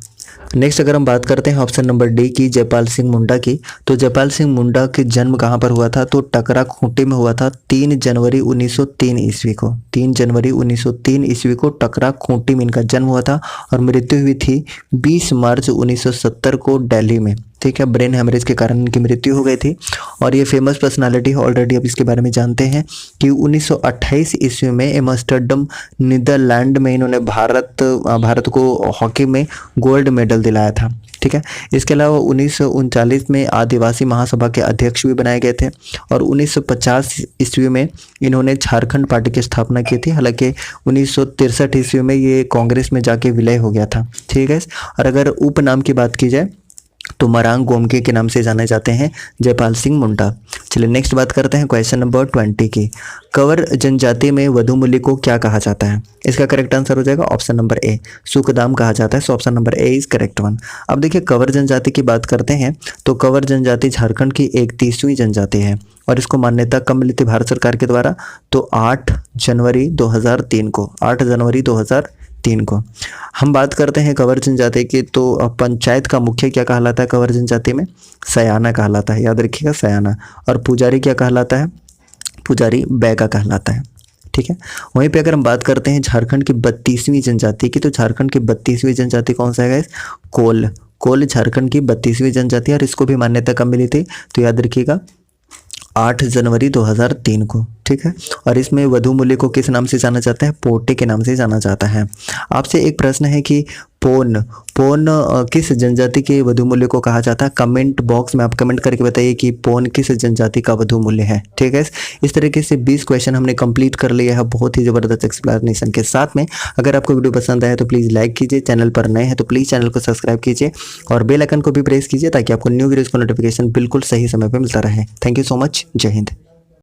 नेक्स्ट अगर हम बात करते हैं ऑप्शन नंबर डी की, जयपाल सिंह मुंडा की, तो जयपाल सिंह मुंडा के जन्म कहाँ पर हुआ था? तो टकरा खूंटी में हुआ था 3 जनवरी 1903 ईस्वी को। 3 जनवरी 1903 ईस्वी को टकरा खूंटी में इनका जन्म हुआ था और मृत्यु हुई थी 20 मार्च 1970 को दिल्ली में, ठीक है। ब्रेन हेमरेज के कारण इनकी मृत्यु हो गई थी और ये फेमस पर्सनालिटी है। ऑलरेडी अब इसके बारे में जानते हैं कि 1928 ईस्वी में एम्स्टर्डम नीदरलैंड में इन्होंने भारत को हॉकी में गोल्ड मेडल दिलाया था, ठीक है। इसके अलावा 1939 में आदिवासी महासभा के अध्यक्ष भी बनाए गए थे और 1950 ईस्वी में इन्होंने झारखंड पार्टी की स्थापना की थी। हालांकि 1963 ईस्वी में ये कांग्रेस में जाके विलय हो गया था, ठीक है। और अगर उपनाम की बात की जाए तो मरांग गोमके के नाम से जाने जाते हैं जयपाल सिंह मुंडा। चलिए नेक्स्ट बात करते हैं क्वेश्चन नंबर 20 की। कंवर जनजाति में वधुमूली को क्या कहा जाता है? इसका करेक्ट आंसर हो जाएगा ऑप्शन नंबर ए, सुखदाम कहा जाता है। So option number A is correct one. अब देखिए कंवर जनजाति की बात करते हैं तो कंवर जनजाति झारखंड की 31वीं जनजाति है और इसको मान्यता कब मिली थी भारत सरकार के द्वारा? तो 8 जनवरी 2003 को, 8 जनवरी 2003 को। हम बात करते हैं कंवर जनजाति की तो पंचायत का मुखिया क्या कहलाता है कंवर जनजाति में? सयाना कहलाता है, याद रखिएगा सयाना। और पुजारी क्या कहलाता है? पुजारी बैगा कहलाता है, ठीक है। वहीं पे अगर हम बात करते हैं झारखंड की 32वीं जनजाति की तो झारखंड की 32वीं जनजाति कौन सा है गाइस? कोल। कोल झारखंड की 32वीं जनजाति है और इसको भी मान्यता कब मिली थी, तो याद रखिएगा 8 जनवरी 2003 को। ठीक है, और इसमें वधु मूल्य को किस नाम से जाना जाता है, पोटे के नाम से जाना जाता है। आपसे एक प्रश्न है कि पोन पोन किस जनजाति के वधु मूल्य को कहा जाता है। कमेंट बॉक्स में आप कमेंट करके बताइए कि पोन किस जनजाति का वधु मूल्य है। ठीक है, इस तरीके से 20 क्वेश्चन हमने कंप्लीट कर लिया है बहुत ही ज़बरदस्त एक्सप्लेनेशन के साथ में। अगर आपको वीडियो पसंद आया तो प्लीज़ लाइक कीजिए, चैनल पर नए हैं तो प्लीज़ चैनल को सब्सक्राइब कीजिए और बेल आइकन को भी प्रेस कीजिए ताकि आपको न्यू वीडियोज़ का नोटिफिकेशन बिल्कुल सही समय पर मिलता रहे। Thank you so much. जय हिंद।